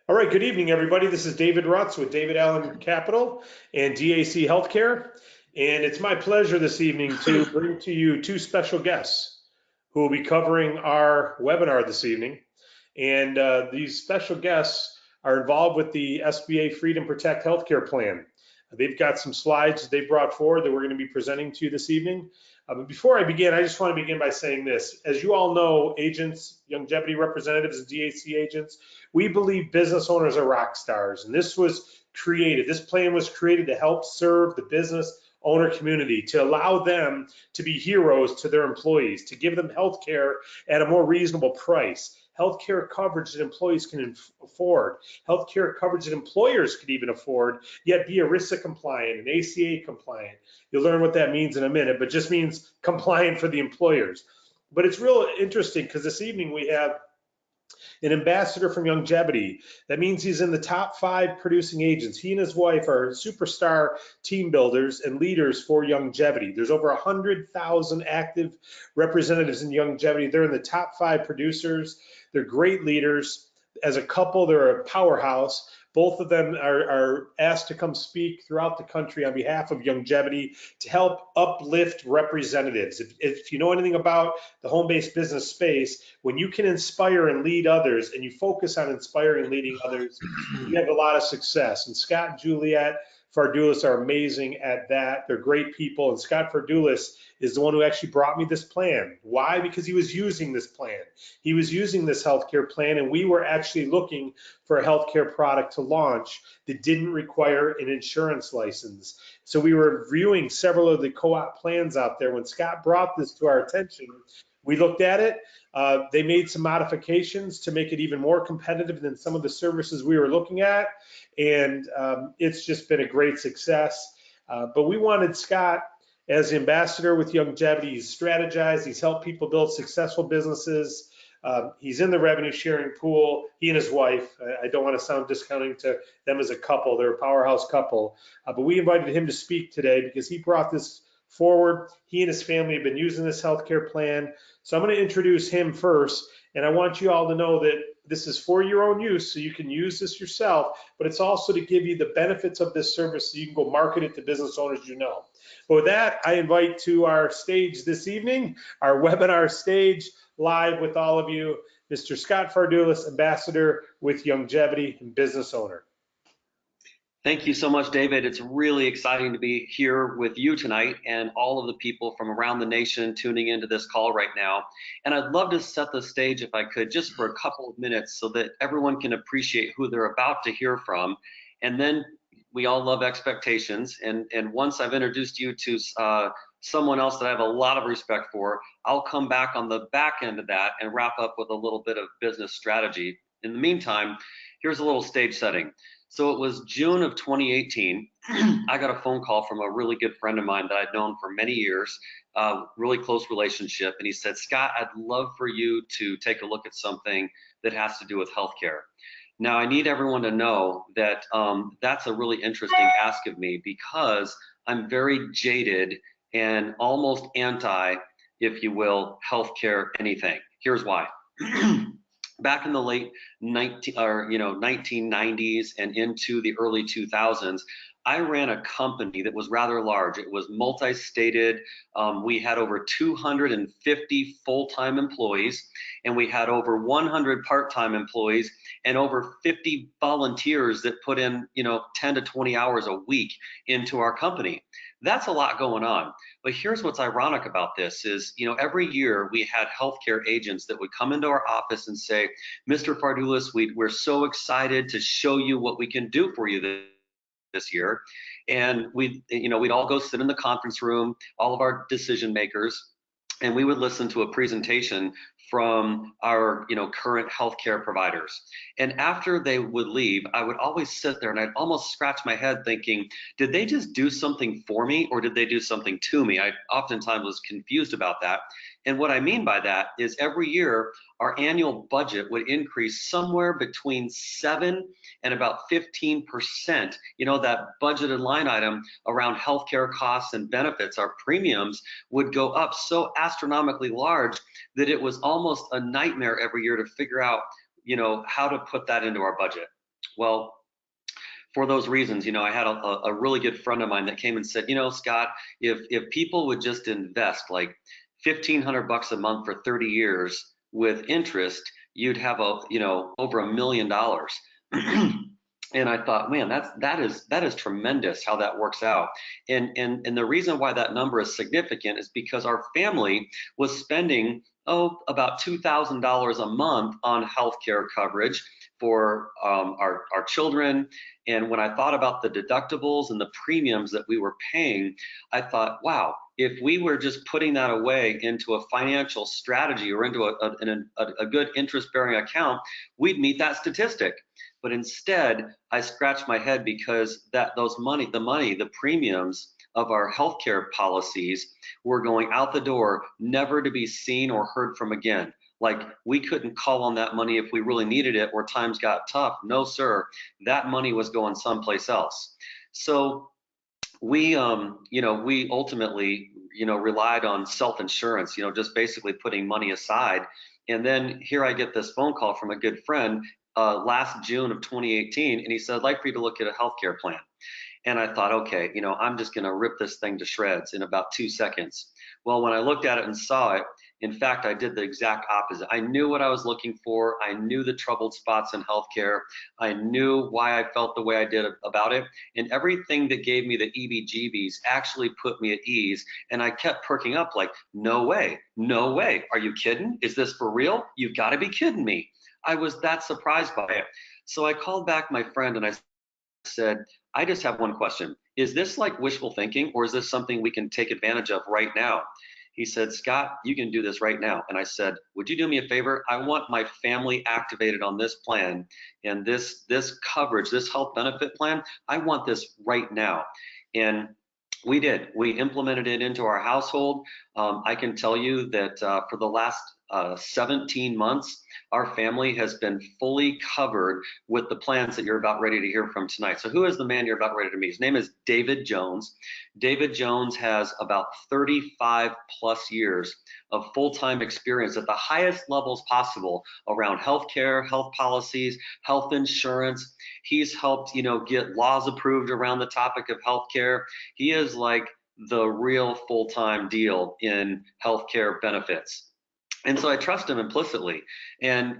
All right, good evening, everybody. This is David Rutz with David Allen Capital and DAC Healthcare. And it's my pleasure this evening to bring to you two special guests who will be covering our webinar this evening. And these special guests are involved with the SBA Freedom Protect Healthcare Plan. They've got some slides that they brought forward that we're going to be presenting to you this evening. But before I begin, I just want to begin by saying this. As you all know, agents, longevity representatives, and DAC agents, we believe business owners are rock stars. And this plan was created to help serve the business owner community, to allow them to be heroes to their employees, to give them health care at a more reasonable price. Healthcare coverage that employees can afford, healthcare coverage that employers could even afford, yet be ERISA compliant and ACA compliant. You'll learn what that means in a minute, but just means compliant for the employers. But it's real interesting because this evening we have an ambassador from longevity. That means he's in the top 5 producing agents. He and his wife are superstar team builders and leaders for longevity. There's over 100,000 active representatives in longevity. They're in the top 5 producers. They're great leaders. As a couple, they're a powerhouse. Both of them are asked to come speak throughout the country on behalf of longevity to help uplift representatives. If you know anything about the home-based business space, when you can inspire and lead others and you focus on inspiring and leading others, you have a lot of success. And Scott and Juliet Fardulis are amazing at that. They're great people. And Scott Fardulis is the one who actually brought me this plan. Why? Because he was using this plan. He was using this healthcare plan, and we were actually looking for a healthcare product to launch that didn't require an insurance license. So we were reviewing several of the co-op plans out there. When Scott brought this to our attention, we looked at it. They made some modifications to make it even more competitive than some of the services we were looking at. And it's just been a great success. But we wanted Scott as the ambassador with longevity. He's strategized, he's helped people build successful businesses. He's in the revenue sharing pool, he and his wife. I don't want to sound discounting to them as a couple. They're a powerhouse couple. But we invited him to speak today because he brought this forward. He and his family have been using this healthcare plan. So I'm going to introduce him first. And I want you all to know that this is for your own use, so you can use this yourself, but it's also to give you the benefits of this service so you can go market it to business owners you know. But with that, I invite to our stage this evening, our webinar stage, live with all of you, Mr. Scott Fardulis, Ambassador with Longevity and Business Owner. Thank you so much, David. It's really exciting to be here with you tonight and all of the people from around the nation tuning into this call right now. And I'd love to set the stage, if I could, just for a couple of minutes so that everyone can appreciate who they're about to hear from. And then we all love expectations. And once I've introduced you to someone else that I have a lot of respect for, I'll come back on the back end of that and wrap up with a little bit of business strategy. In the meantime, here's a little stage setting. So it was June of 2018. I got a phone call from a really good friend of mine that I'd known for many years, really close relationship. And he said, Scott, I'd love for you to take a look at something that has to do with healthcare. Now, I need everyone to know that that's a really interesting ask of me because I'm very jaded and almost anti, if you will, healthcare anything. Here's why. Back in the late 1990s and into the early 2000s, I ran a company that was rather large. It was multi-stated. We had over 250 full-time employees, and we had over 100 part-time employees and over 50 volunteers that put in, 10 to 20 hours a week into our company. That's a lot going on. But here's what's ironic about this is, every year we had healthcare agents that would come into our office and say, Mr. Fardulis, we're so excited to show you what we can do for you this year. And we'd all go sit in the conference room, all of our decision makers, and we would listen to a presentation from our current healthcare providers. And after they would leave, I would always sit there and I'd almost scratch my head thinking, did they just do something for me or did they do something to me? I oftentimes was confused about that. And what I mean by that is every year our annual budget would increase somewhere between 7 and about 15%. That budgeted line item around healthcare costs and benefits, our premiums would go up so astronomically large that it was almost a nightmare every year to figure out, how to put that into our budget. Well, for those reasons, I had a really good friend of mine that came and said, Scott, if people would just invest like $1,500 a month for 30 years with interest, you'd have over $1 million. And I thought, man, that is tremendous how that works out. And the reason why that number is significant is because our family was spending about $2,000 a month on healthcare coverage for our children. And when I thought about the deductibles and the premiums that we were paying, I thought, wow, if we were just putting that away into a financial strategy or into a good interest-bearing account, we'd meet that statistic. But instead, I scratched my head because the premiums of our healthcare policies were going out the door, never to be seen or heard from again. Like, we couldn't call on that money if we really needed it or times got tough. No, sir, that money was going someplace else. So we ultimately relied on self-insurance, just basically putting money aside. And then here I get this phone call from a good friend last June of 2018, and he said, I'd like for you to look at a healthcare plan. And I thought, okay, I'm just going to rip this thing to shreds in about 2 seconds. Well, when I looked at it and saw it, in fact, I did the exact opposite. I knew what I was looking for. I knew the troubled spots in healthcare. I knew why I felt the way I did about it. And everything that gave me the EBGBs actually put me at ease. And I kept perking up like, no way, no way. Are you kidding? Is this for real? You've got to be kidding me. I was that surprised by it. So I called back my friend and I said, I just have one question. Is this like wishful thinking, or is this something we can take advantage of right now? He said, Scott, you can do this right now. And I said, would you do me a favor? I want my family activated on this plan, and this coverage, this health benefit plan, I want this right now. And we did. We implemented it into our household. I can tell you that for the last 17 months, our family has been fully covered with the plans that you're about ready to hear from tonight. So who is the man you're about ready to meet? His name is David Jones. David Jones has about 35 plus years of full-time experience at the highest levels possible around healthcare, health policies, health insurance. He's helped, get laws approved around the topic of healthcare. He is like the real full-time deal in healthcare benefits. And so I trust him implicitly. And,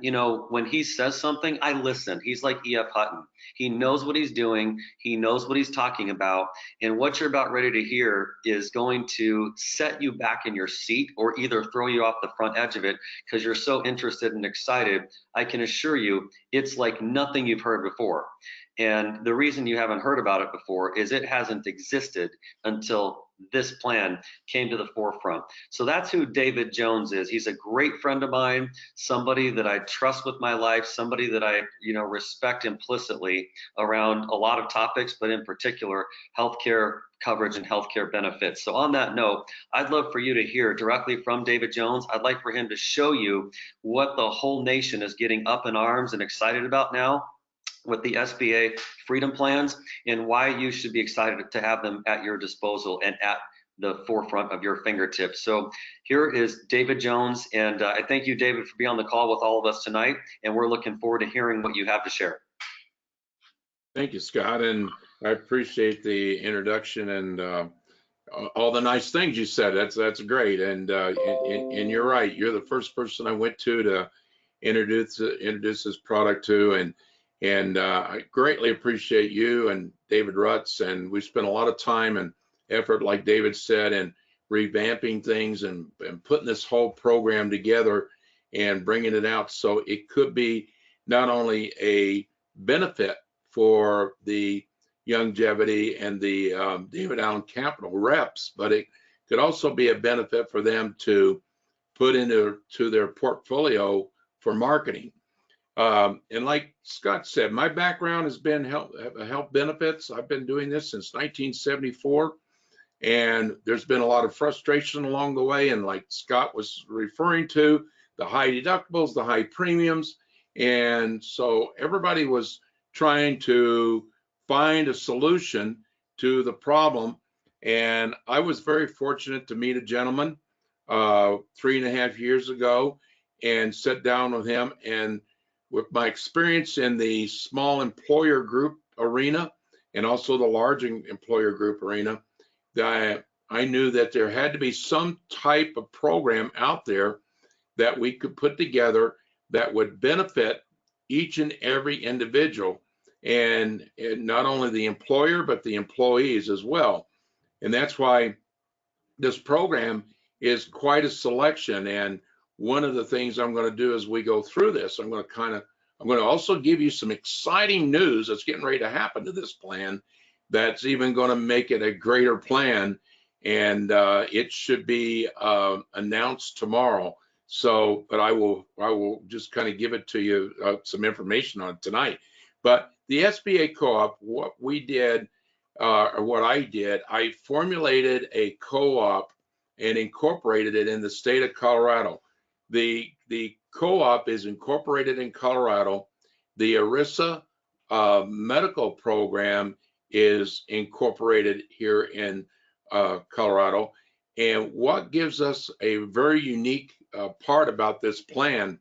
when he says something, I listen. He's like E.F. Hutton. He knows what he's doing. He knows what he's talking about. And what you're about ready to hear is going to set you back in your seat or either throw you off the front edge of it because you're so interested and excited. I can assure you it's like nothing you've heard before. And the reason you haven't heard about it before is it hasn't existed until this plan came to the forefront. So that's who David Jones is. He's a great friend of mine, somebody that I trust with my life, somebody that I, respect implicitly around a lot of topics, but in particular, healthcare coverage and healthcare benefits. So on that note, I'd love for you to hear directly from David Jones. I'd like for him to show you what the whole nation is getting up in arms and excited about now with the SBA Freedom Plans, and why you should be excited to have them at your disposal and at the forefront of your fingertips. So here is David Jones, and I thank you, David, for being on the call with all of us tonight, and we're looking forward to hearing what you have to share. Thank you, Scott, and I appreciate the introduction and all the nice things you said. That's great, and you're right. You're the first person I went to introduce this product to, and I greatly appreciate you and David Rutz, and we spent a lot of time and effort, like David said, in revamping things and putting this whole program together and bringing it out so it could be not only a benefit for the longevity and the David Allen Capital reps, but it could also be a benefit for them to put into their portfolio for marketing. And like Scott said, my background has been health benefits. I've been doing this since 1974, and there's been a lot of frustration along the way. And like Scott was referring to, the high deductibles, the high premiums. And so everybody was trying to find a solution to the problem. And I was very fortunate to meet a gentleman 3.5 years ago and sit down with him, and with my experience in the small employer group arena and also the large employer group arena, that I knew that there had to be some type of program out there that we could put together that would benefit each and every individual, and not only the employer, but the employees as well. And that's why this program is quite a selection. And one of the things I'm going to do as we go through this, I'm going to also give you some exciting news that's getting ready to happen to this plan that's even going to make it a greater plan. And it should be announced tomorrow. So, but I will just kind of give it to you, some information on it tonight. But the SBA co-op, what we did, or what I did, I formulated a co-op and incorporated it in the state of Colorado. The co-op is incorporated in Colorado. The ERISA medical program is incorporated here in Colorado. And what gives us a very unique part about this plan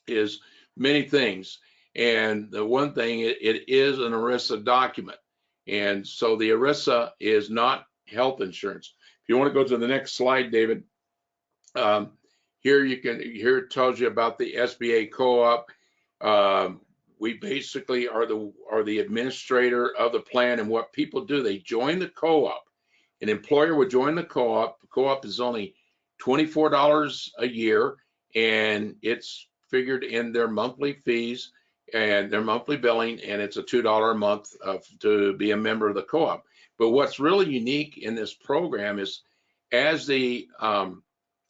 is many things. And the one thing, it is an ERISA document. And so the ERISA is not health insurance. If you want to go to the next slide, David, here it tells you about the SBA co-op. We basically are the administrator of the plan, and what people do, they join the co-op. An employer would join the co-op. The co-op is only $24 a year, and it's figured in their monthly fees and their monthly billing, and it's a $2 a month to be a member of the co-op. But what's really unique in this program is, as the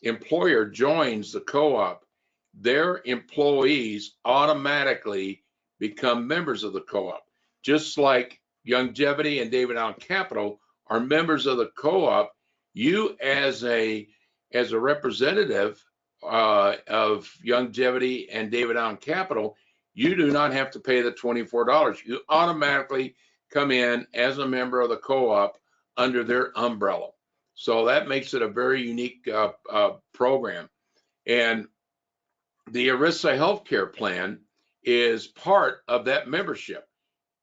employer joins the co-op, their employees automatically become members of the co-op, just like Longevity and David Allen Capital are members of the co-op. You, as a representative of Longevity and David Allen Capital, you do not have to pay the $24. You automatically come in as a member of the co-op under their umbrella. So that makes it a very unique program. And the ERISA healthcare plan is part of that membership.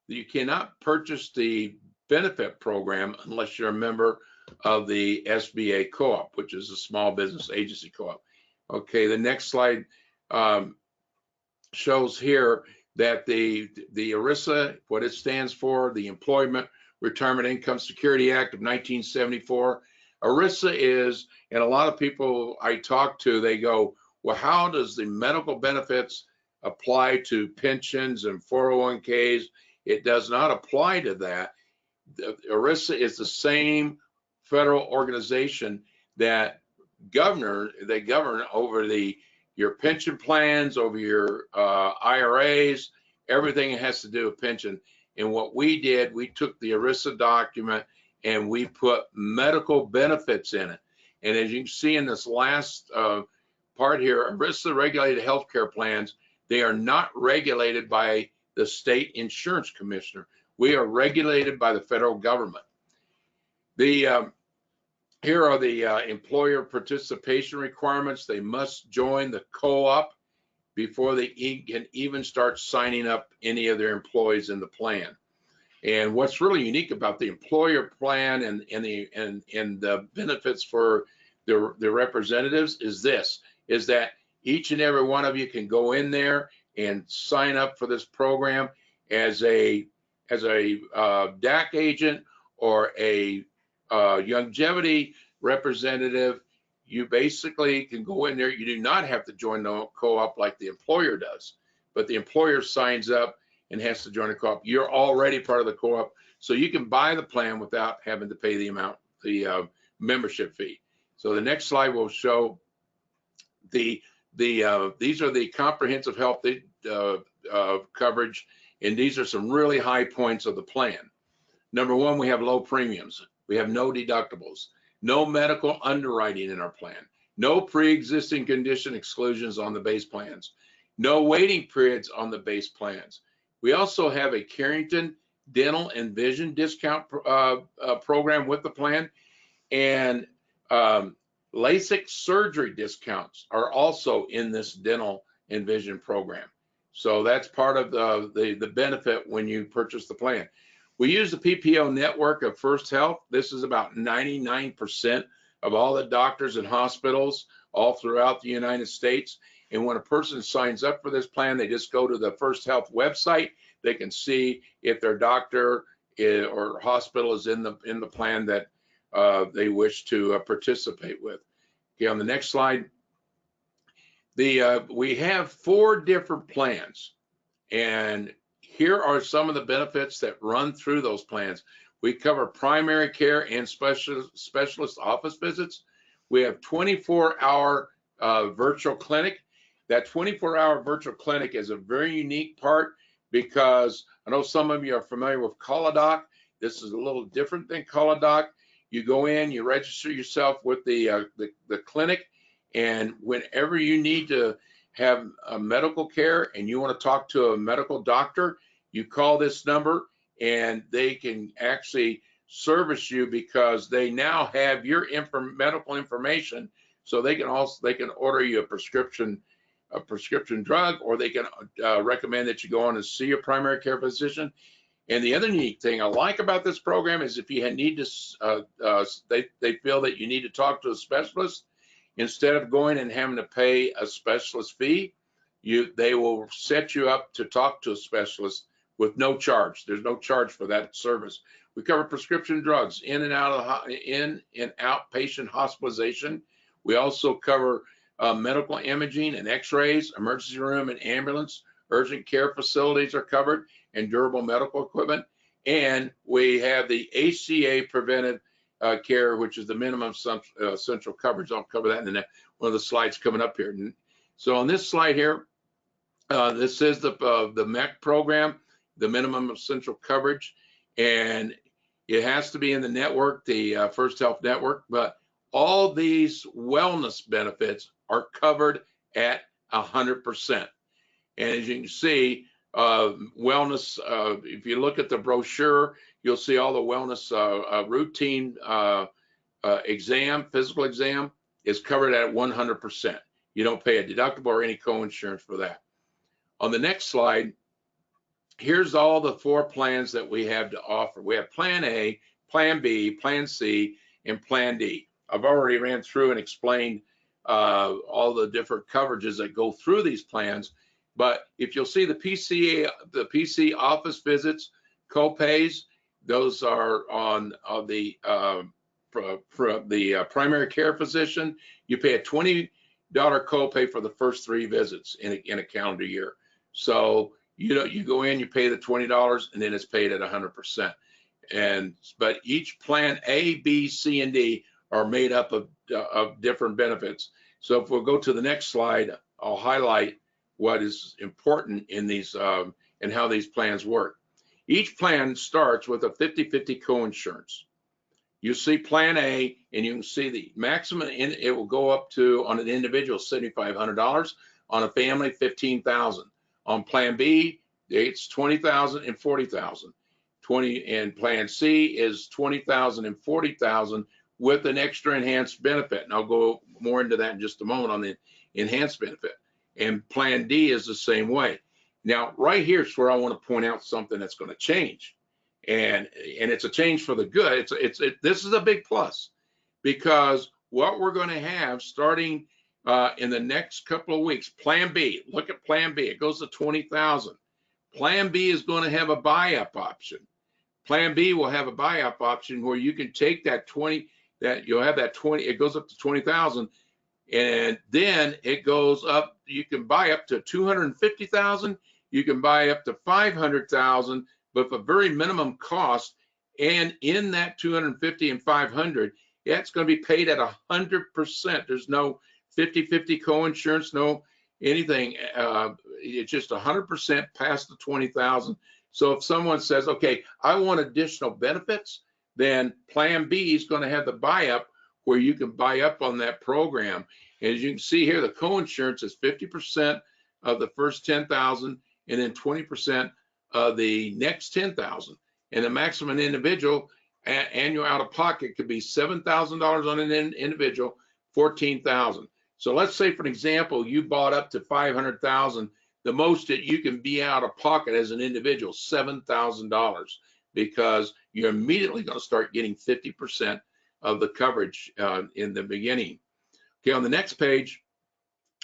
You cannot purchase the benefit program unless you're a member of the SBA co-op, which is a small business agency co-op. Okay, the next slide shows here that the ERISA, what it stands for, the Employment Retirement Income Security Act of 1974. ERISA is, and a lot of people I talk to, they go, well, how does the medical benefits apply to pensions and 401ks? It does not apply to that. ERISA is the same federal organization that they govern over your pension plans, over your IRAs, everything that has to do with pension. And what we did, we took the ERISA document and we put medical benefits in it. And as you can see in this last part here, ERISA regulated healthcare plans, they are not regulated by the state insurance commissioner. We are regulated by the federal government. Here are the employer participation requirements. They must join the co-op before they can even start signing up any of their employees in the plan. And what's really unique about the employer plan and the benefits for the representatives is that each and every one of you can go in there and sign up for this program as a DAC agent or a longevity representative. You basically can go in there. You do not have to join the co-op like the employer does, but the employer signs up and has to join a co-op. You're already part of the co-op, so you can buy the plan without having to pay the membership fee. So the next slide will show these are the comprehensive health coverage, and these are some really high points of the plan. Number one, we have low premiums. We have no deductibles, no medical underwriting in our plan, no pre-existing condition exclusions on the base plans, no waiting periods on the base plans. We also have a Carrington dental and vision discount program with the plan, and LASIK surgery discounts are also in this dental and vision program. So that's part of the benefit when you purchase the plan. We use the PPO network of First Health. This is about 99% of all the doctors and hospitals all throughout the United States. And when a person signs up for this plan, they just go to the First Health website. They can see if their doctor or hospital is in the plan that they wish to participate with. Okay, on the next slide, we have 4 different plans, and here are some of the benefits that run through those plans. We cover primary care and specialist office visits. We have 24-hour virtual clinic. That 24-hour virtual clinic is a very unique part because I know some of you are familiar with Colodoc. This is a little different than Colodoc. You go in, you register yourself with the clinic, and whenever you need to have a medical care and you want to talk to a medical doctor, you call this number and they can actually service you because they now have your medical information. So they can order you a prescription drug, or they can recommend that you go on and see your primary care physician. And the other unique thing I like about this program is if you need to, they feel that you need to talk to a specialist, instead of going and having to pay a specialist fee, they will set you up to talk to a specialist with no charge. There's no charge for that service. We cover prescription drugs, in and outpatient hospitalization. We also cover medical imaging and x-rays, emergency room and ambulance, urgent care facilities are covered, and durable medical equipment. And we have the ACA preventive care, which is the minimum essential coverage. I'll cover that in one of the slides coming up here. So on this slide here, this is the MEC program, the minimum essential coverage, and it has to be in the network, the First Health network, but all these wellness benefits are covered at 100%. And as you can see, wellness, if you look at the brochure, you'll see all the wellness routine physical exam is covered at 100%. You don't pay a deductible or any co-insurance for that. On the next slide, here's all the 4 plans that we have to offer. We have Plan A, Plan B, Plan C, and Plan D. I've already ran through and explained all the different coverages that go through these plans. But if you'll see the PC office visits, co-pays, those are on the primary care physician. You pay a $20 co-pay for the first 3 visits in a calendar year. So you go in, you pay the $20, and then it's paid at 100%. But each plan A, B, C, and D are made up of different benefits. So if we'll go to the next slide, I'll highlight what is important in these and how these plans work. Each plan starts with a 50-50 co-insurance. You see Plan A, and you can see the maximum, it will go up to, on an individual, $7,500, on a family, $15,000. On Plan B, it's $20,000 and $40,000. And Plan C is $20,000 and $40,000 with an extra enhanced benefit. And I'll go more into that in just a moment on the enhanced benefit. And Plan D is the same way. Now, right here is where I want to point out something that's going to change. And it's a change for the good. This is a big plus, because what we're going to have starting in the next couple of weeks, Plan B, look at Plan B, it goes to $20,000. Plan B is going to have a buy-up option. Plan B will have a buy-up option where you can take that 20, you'll have that 20, it goes up to 20,000, and then it goes up, you can buy up to 250,000, you can buy up to 500,000, but for very minimum cost. And in that 250 and 500, it's going to be paid at 100%. There's no 50-50 co-insurance, no anything. It's just 100% past the 20,000. So if someone says, okay, I want additional benefits, then Plan B is going to have the buy up where you can buy up on that program. As you can see here, the co-insurance is 50% of the first 10,000 and then 20% of the next 10,000. And the maximum individual annual out of pocket could be $7,000 on an individual, $14,000. So let's say, for example, you bought up to $500,000. the most that you can be out of pocket as an individual, $7,000, because you're immediately going to start getting 50% of the coverage in the beginning. Okay, on the next page,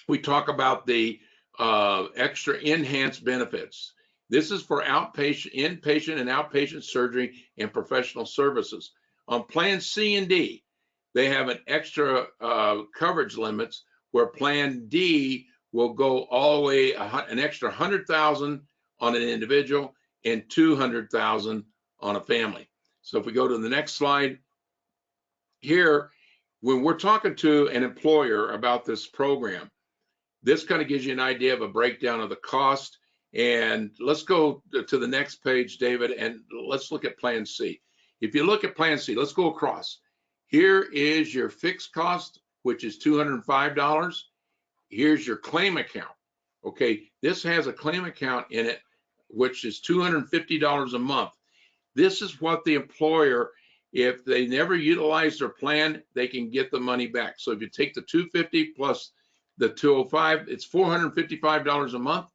we talk about the extra enhanced benefits. This is for outpatient, inpatient, and outpatient surgery and professional services. On Plan C and D, they have an extra coverage limits where Plan D will go all the way an extra 100,000 on an individual and 200,000 on a family. So if we go to the next slide here, when we're talking to an employer about this program, this kind of gives you an idea of a breakdown of the cost. And let's go to the next page, David, and let's look at Plan C. If you look at Plan C, let's go across. Here is your fixed cost, which is $205. Here's your claim account. Okay, this has a claim account in it, which is $250 a month. This is what the employer, if they never utilize their plan, they can get the money back. So if you take the $250 plus the $205, it's $455 a month.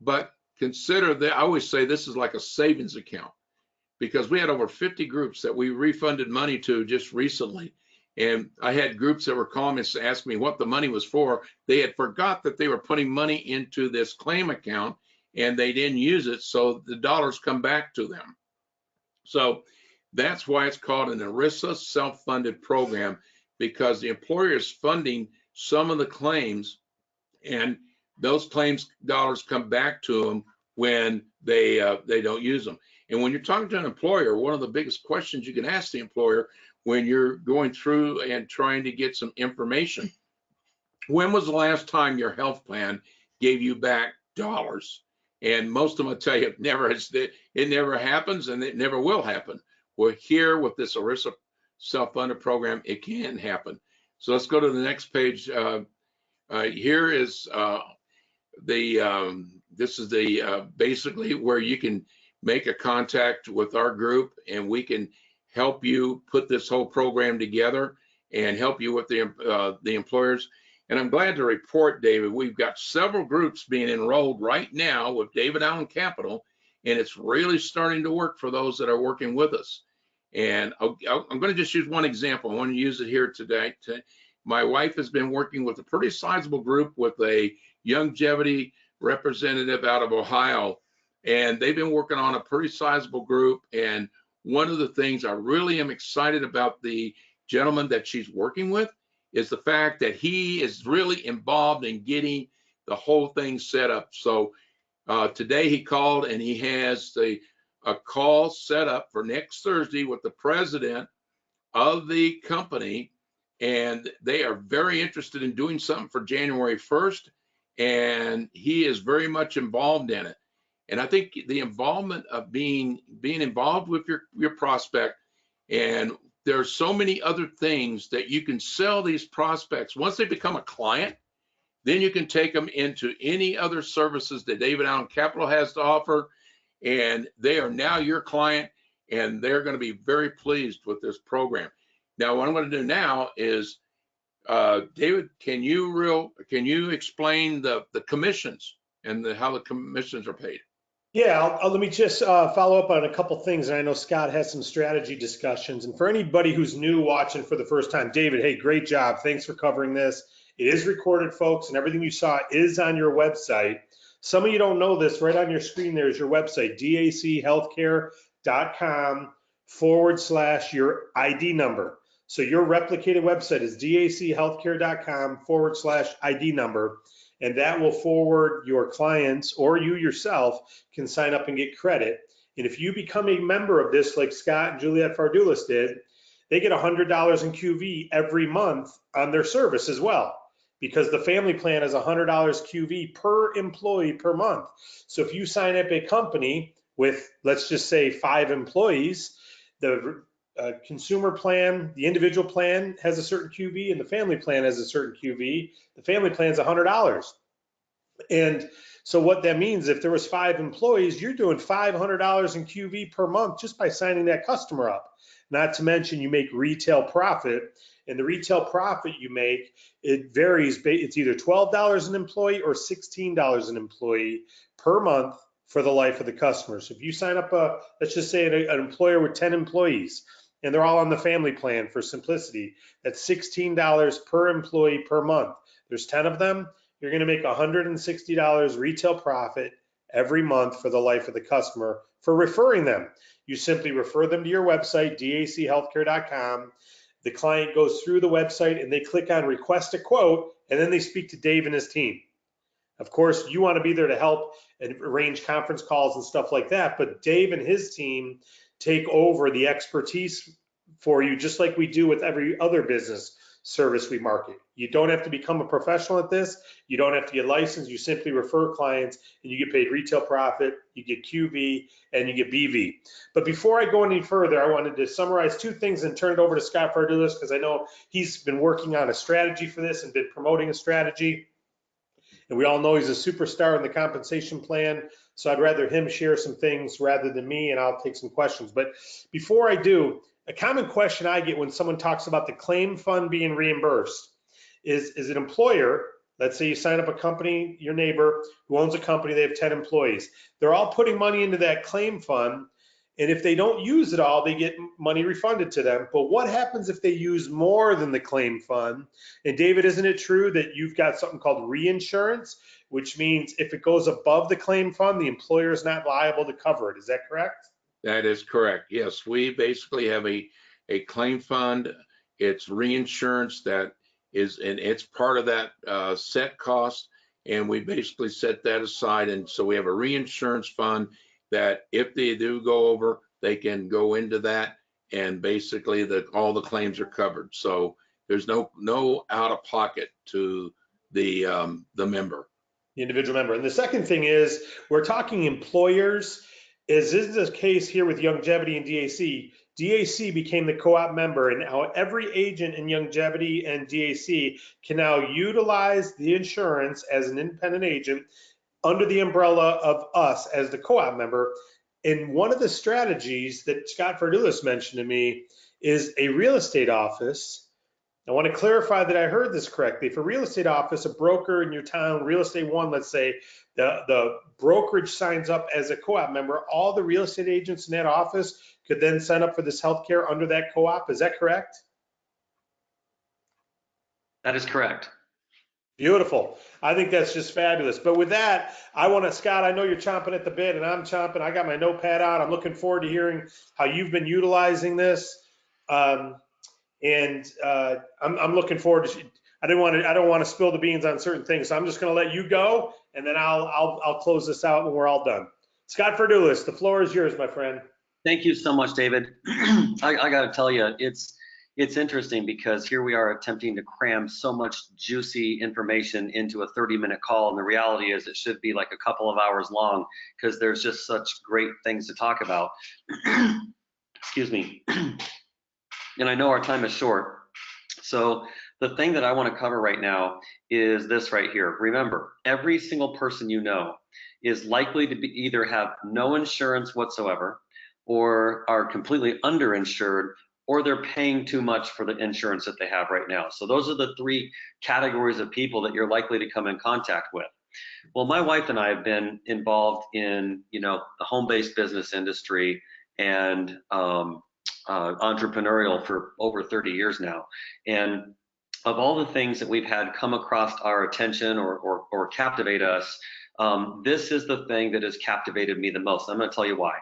But consider that, I always say this is like a savings account, because we had over 50 groups that we refunded money to just recently. And I had groups that were calling me and asking me what the money was for. They had forgot that they were putting money into this claim account and they didn't use it, so the dollars come back to them. So that's why it's called an ERISA self-funded program, because the employer is funding some of the claims, and those claims dollars come back to them when they don't use them. And when you're talking to an employer, one of the biggest questions you can ask the employer when you're going through and trying to get some information, when was the last time your health plan gave you back dollars? And most of them will tell you it never happens and it never will happen. Well, here with this ERISA self-funded program, it can happen. So let's go to the next page. Here is this is the basically where you can make a contact with our group, and we can help you put this whole program together and help you with the employers. And I'm glad to report, David, we've got several groups being enrolled right now with David Allen Capital, and it's really starting to work for those that are working with us. And I'm going to just use one example. I want to use it here today. My wife has been working with a pretty sizable group with a longevity representative out of Ohio, and they've been working on a pretty sizable group. And one of the things I really am excited about the gentleman that she's working with is the fact that he is really involved in getting the whole thing set up. So today he called, and he has a call set up for next Thursday with the president of the company, and they are very interested in doing something for January 1st, and he is very much involved in it. And I think the involvement of being involved with your prospect, and there's so many other things that you can sell these prospects. Once they become a client, then you can take them into any other services that David Allen Capital has to offer, and they are now your client, and they're going to be very pleased with this program. Now, what I'm going to do now is, David, can you explain the commissions and how the commissions are paid? Yeah, let me just follow up on a couple things. And I know Scott has some strategy discussions. And for anybody who's new watching for the first time, David, hey, great job. Thanks for covering this. It is recorded, folks, and everything you saw is on your website. Some of you don't know this. Right on your screen, there's your website, dachealthcare.com/your ID number. So your replicated website is dachealthcare.com/ID number. And that will forward your clients, or you yourself can sign up and get credit. And if you become a member of this, like Scott and Juliet Fardulis did, they get $100 in QV every month on their service as well, because the family plan is $100 QV per employee per month. So if you sign up a company with, let's just say, 5 employees, the consumer plan, the individual plan has a certain QV, and the family plan has a certain QV. The family plan is $100. And so what that means, if there was 5 employees, you're doing $500 in QV per month just by signing that customer up. Not to mention you make retail profit. and the retail profit you make, it varies. It's either $12 an employee or $16 an employee per month for the life of the customer. So if you sign up let's just say an employer with 10 employees, and they're all on the family plan for simplicity, that's $16 per employee per month. There's 10 of them. You're going to make $160 retail profit every month for the life of the customer for referring them. You simply refer them to your website, dachhealthcare.com. The client goes through the website and they click on request a quote, and then they speak to Dave and his team. Of course, you want to be there to help and arrange conference calls and stuff like that, but Dave and his team take over the expertise for you, just like we do with every other business service we market. You don't have to become a professional at this. You don't have to get licensed. You simply refer clients and you get paid retail profit, you get QV, and you get BV. But before I go any further, I wanted to summarize two things and turn it over to Scott Fardulis, because I know he's been working on a strategy for this and been promoting a strategy. And we all know he's a superstar in the compensation plan. So I'd rather him share some things rather than me, and I'll take some questions. But before I do, a common question I get when someone talks about the claim fund being reimbursed is an employer, let's say you sign up a company, your neighbor who owns a company, they have 10 employees. They're all putting money into that claim fund. And if they don't use it all, they get money refunded to them. But what happens if they use more than the claim fund? And David, isn't it true that you've got something called reinsurance, which means if it goes above the claim fund, the employer is not liable to cover it? Is that correct? That is correct. Yes, we basically have a claim fund. It's reinsurance that is, and it's part of that set cost. And we basically set that aside. And so we have a reinsurance fund that if they do go over, they can go into that, and basically all the claims are covered. So there's no out of pocket to the member. The individual member. And the second thing is, we're talking employers. Is this the case here with Longevity and DAC? DAC became the co-op member, and now every agent in Longevity and DAC can now utilize the insurance as an independent agent under the umbrella of us as the co-op member. And one of the strategies that Scott Fardulis mentioned to me is a real estate office. I want to clarify that I heard this correctly. If a real estate office, a broker in your town, Real Estate One, let's say, the brokerage signs up as a co-op member, all the real estate agents in that office could then sign up for this healthcare under that co-op. Is that correct? That is correct. Beautiful. I think that's just fabulous. But with that, I want to, Scott, I know you're chomping at the bit and I'm chomping. I got my notepad out. I'm looking forward to hearing how you've been utilizing this. I'm looking forward to, I don't want to spill the beans on certain things. So I'm just going to let you go, and then I'll close this out when we're all done. Scott Fardulis, the floor is yours, my friend. Thank you so much, David. I got to tell you, it's interesting because here we are attempting to cram so much juicy information into a 30-minute call, and the reality is it should be like a couple of hours long because there's just such great things to talk about. Excuse me. And I know our time is short. So the thing that I want to cover right now is this right here. Remember, every single person you know is likely to either have no insurance whatsoever, or are completely underinsured, or they're paying too much for the insurance that they have right now. So those are the three categories of people that you're likely to come in contact with. Well, my wife and I have been involved in, the home-based business industry and entrepreneurial for over 30 years now. And of all the things that we've had come across our attention or captivate us, this is the thing that has captivated me the most. I'm going to tell you why.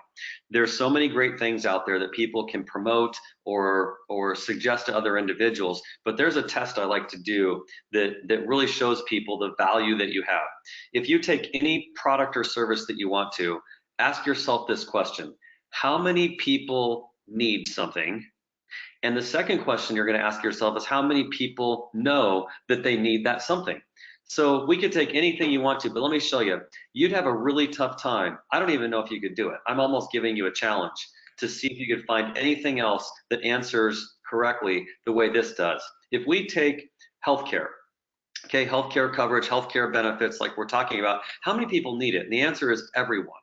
There's so many great things out there that people can promote or suggest to other individuals, but there's a test I like to do that really shows people the value that you have. If you take any product or service that you want to, ask yourself this question: how many people need something? And the second question you're going to ask yourself is, how many people know that they need that something? So we could take anything you want to, but let me show you. You'd have a really tough time. I don't even know if you could do it. I'm almost giving you a challenge to see if you could find anything else that answers correctly the way this does. If we take healthcare, okay, healthcare coverage, healthcare benefits like we're talking about, how many people need it? And the answer is everyone.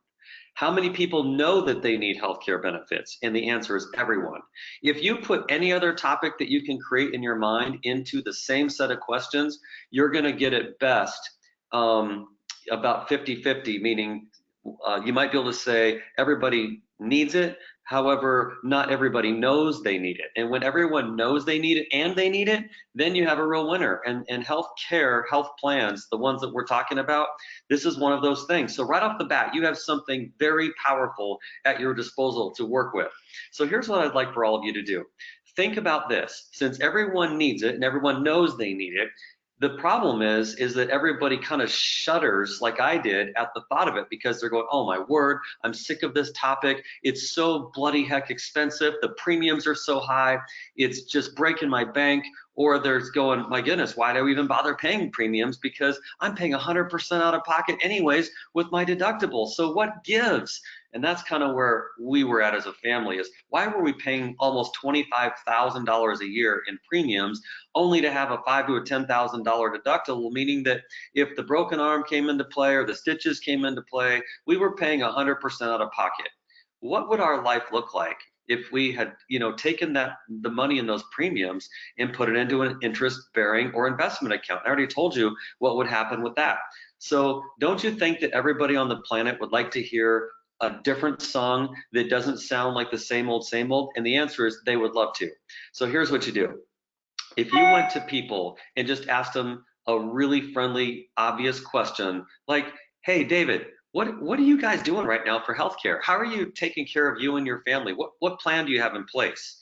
How many people know that they need healthcare benefits? And the answer is everyone. If you put any other topic that you can create in your mind into the same set of questions, you're going to get at best about 50-50, meaning you might be able to say everybody needs it. However, not everybody knows they need it. And when everyone knows they need it and they need it, then you have a real winner. And healthcare, health plans, the ones that we're talking about, this is one of those things. So right off the bat, you have something very powerful at your disposal to work with. So here's what I'd like for all of you to do. Think about this. Since everyone needs it and everyone knows they need it, the problem is that everybody kind of shudders like I did at the thought of it, because they're going, oh my word, I'm sick of this topic. It's so bloody heck expensive. The premiums are so high. It's just breaking my bank. Or there's going, my goodness, why do I even bother paying premiums? Because I'm paying 100% out of pocket anyways with my deductible. So what gives? And that's kind of where we were at as a family, is why were we paying almost $25,000 a year in premiums only to have a $5,000 to $10,000 deductible, meaning that if the broken arm came into play or the stitches came into play, we were paying 100% out of pocket. What would our life look like if we had, taken the money in those premiums and put it into an interest-bearing or investment account? I already told you what would happen with that. So don't you think that everybody on the planet would like to hear a different song that doesn't sound like the same old, same old? And the answer is they would love to. So here's what you do. If you went to people and just asked them a really friendly, obvious question, like, hey, David, what are you guys doing right now for healthcare? How are you taking care of you and your family? What plan do you have in place?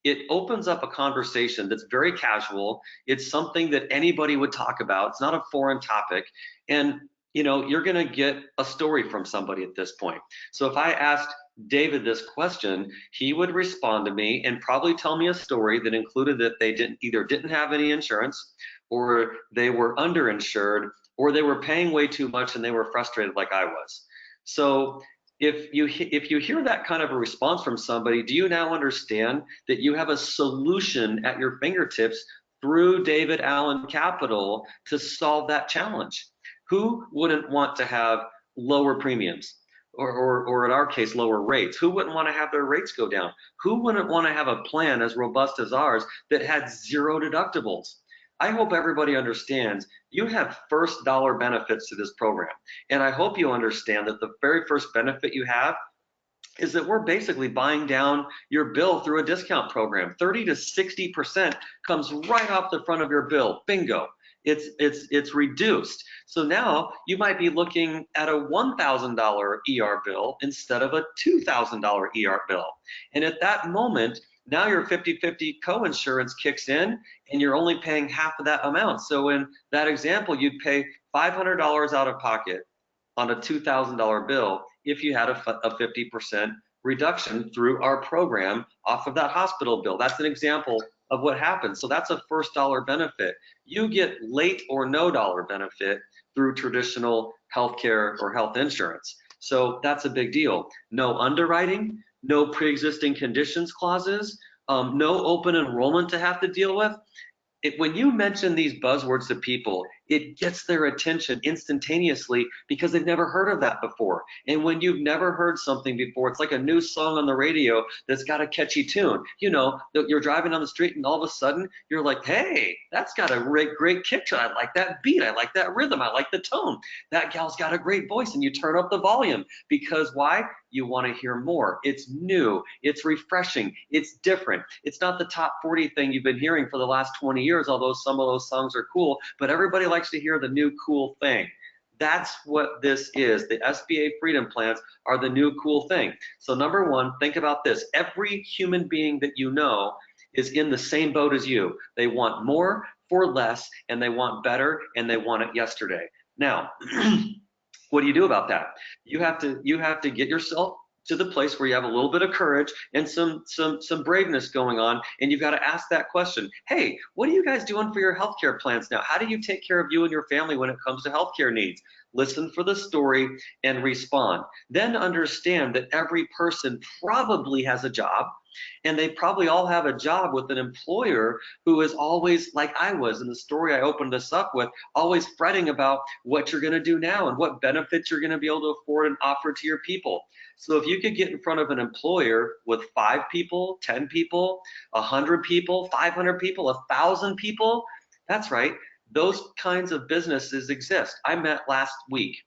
It opens up a conversation that's very casual. It's something that anybody would talk about. It's not a foreign topic. And you're going to get a story from somebody at this point. So if I asked David this question, he would respond to me and probably tell me a story that included that they didn't have any insurance, or they were underinsured, or they were paying way too much and they were frustrated like I was. So if you hear that kind of a response from somebody, do you now understand that you have a solution at your fingertips through David Allen Capital to solve that challenge? Who wouldn't want to have lower premiums? Or in our case, lower rates? Who wouldn't want to have their rates go down? Who wouldn't want to have a plan as robust as ours that had zero deductibles? I hope everybody understands you have first dollar benefits to this program. And I hope you understand that the very first benefit you have is that we're basically buying down your bill through a discount program. 30 to 60% comes right off the front of your bill. Bingo. It's reduced. So now you might be looking at a $1,000 ER bill instead of a $2,000 ER bill. And at that moment, now your 50-50 co-insurance kicks in and you're only paying half of that amount. So in that example, you'd pay $500 out of pocket on a $2,000 bill if you had a 50% reduction through our program off of that hospital bill. That's an example of what happens. So that's a first dollar benefit. You get late or no dollar benefit through traditional healthcare or health insurance. So that's a big deal. No underwriting, no pre-existing conditions clauses, no open enrollment to have to deal with. When you mention these buzzwords to people, it gets their attention instantaneously because they've never heard of that before. And when you've never heard something before, it's like a new song on the radio that's got a catchy tune. You're driving down the street and all of a sudden you're like, hey, that's got a great kick to it. I like that beat. I like that rhythm. I like the tone. That gal's got a great voice, and you turn up the volume because why? You want to hear more. It's new. It's refreshing. It's different. It's not the top 40 thing you've been hearing for the last 20 years, although some of those songs are cool, but everybody likes to hear the new cool thing. That's what this is. The SBA Freedom Plans are the new cool thing. So number one, think about this. Every human being that you know is in the same boat as you. They want more for less, and they want better, and they want it yesterday. Now, what do you do about that? You have to get yourself to the place where you have a little bit of courage and some braveness going on, and you've got to ask that question. Hey, what are you guys doing for your healthcare plans now? How do you take care of you and your family when it comes to healthcare needs? Listen for the story and respond. Then understand that every person probably has a job. And they probably all have a job with an employer who is always, like I was in the story I opened this up with, always fretting about what you're going to do now and what benefits you're going to be able to afford and offer to your people. So if you could get in front of an employer with 5 people, 10 people, 100 people, 500 people, 1,000 people, that's right. Those kinds of businesses exist. I met last week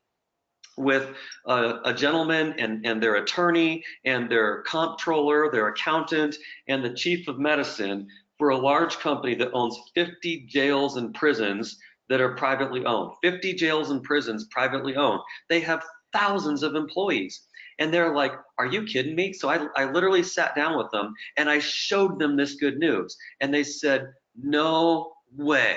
with a gentleman and their attorney and their comptroller, their accountant, and the chief of medicine for a large company that owns 50 jails and prisons that are privately owned. 50 jails and prisons privately owned. They have thousands of employees. And they're like, are you kidding me? So I literally sat down with them and I showed them this good news. And they said, no way.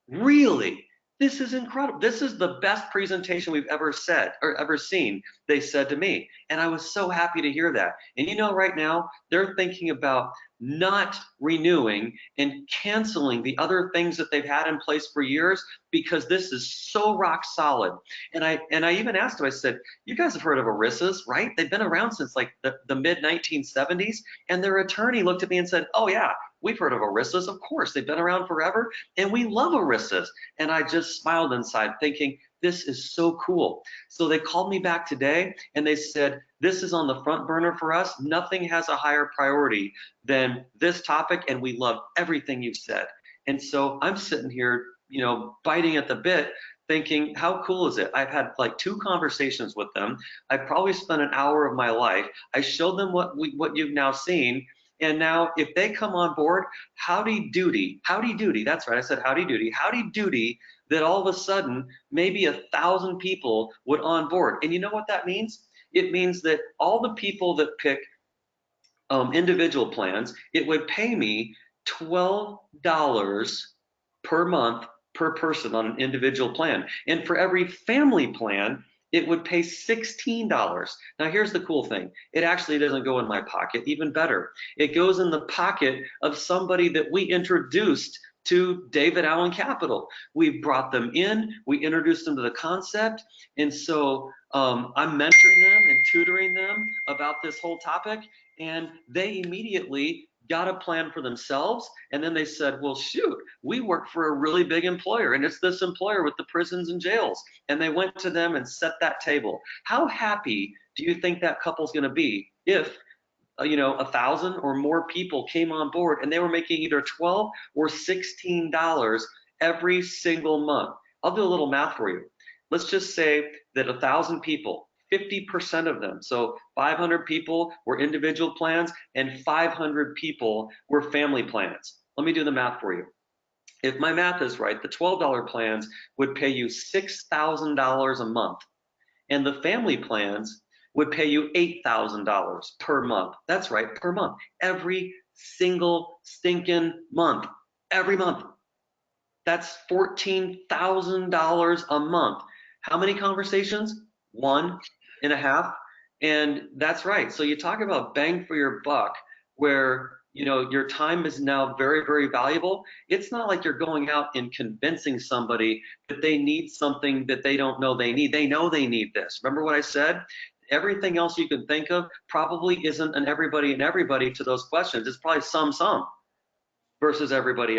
Really? This is incredible. This is the best presentation we've ever said or ever seen, they said to me. And I was so happy to hear that. And you know, right now, they're thinking about not renewing and canceling the other things that they've had in place for years because this is so rock solid. And I even asked them, I said, you guys have heard of ERISAs, right? They've been around since like the mid 1970s. And their attorney looked at me and said, oh yeah, we've heard of ERISAs, of course. They've been around forever, and we love ERISAs. And I just smiled inside thinking, this is so cool. So they called me back today, and they said, this is on the front burner for us. Nothing has a higher priority than this topic, and we love everything you've said. And so I'm sitting here, you know, biting at the bit, thinking, how cool is it? I've had like 2 conversations with them. I probably spent an hour of my life. I showed them what you've now seen. And now if they come on board, howdy doody, that's right, I said howdy doody, that all of a sudden maybe 1,000 people would onboard. And you know what that means? It means that all the people that pick individual plans, it would pay me $12 per month per person on an individual plan. And for every family plan, it would pay $16. Now here's the cool thing. It actually doesn't go in my pocket, even better. It goes in the pocket of somebody that we introduced to David Allen Capital. We brought them in, we introduced them to the concept, and so I'm mentoring them and tutoring them about this whole topic, and they immediately got a plan for themselves, and then they said, well, shoot, we work for a really big employer, and it's this employer with the prisons and jails, and they went to them and set that table. How happy do you think that couple's going to be if 1,000 or more people came on board and they were making either $12 or $16 every single month? I'll do a little math for you. Let's just say that 1,000 people, 50% of them, so 500 people were individual plans and 500 people were family plans. Let me do the math for you. If my math is right, the $12 plans would pay you $6,000 a month, and the family plans would pay you $8,000 per month. That's right, per month. Every single stinking month. Every month. That's $14,000 a month. How many conversations? 1.5. And that's right. So you talk about bang for your buck, where your time is now very, very valuable. It's not like you're going out and convincing somebody that they need something that they don't know they need. They know they need this. Remember what I said? Everything else you can think of probably isn't an everybody and everybody to those questions. It's probably some versus everybody.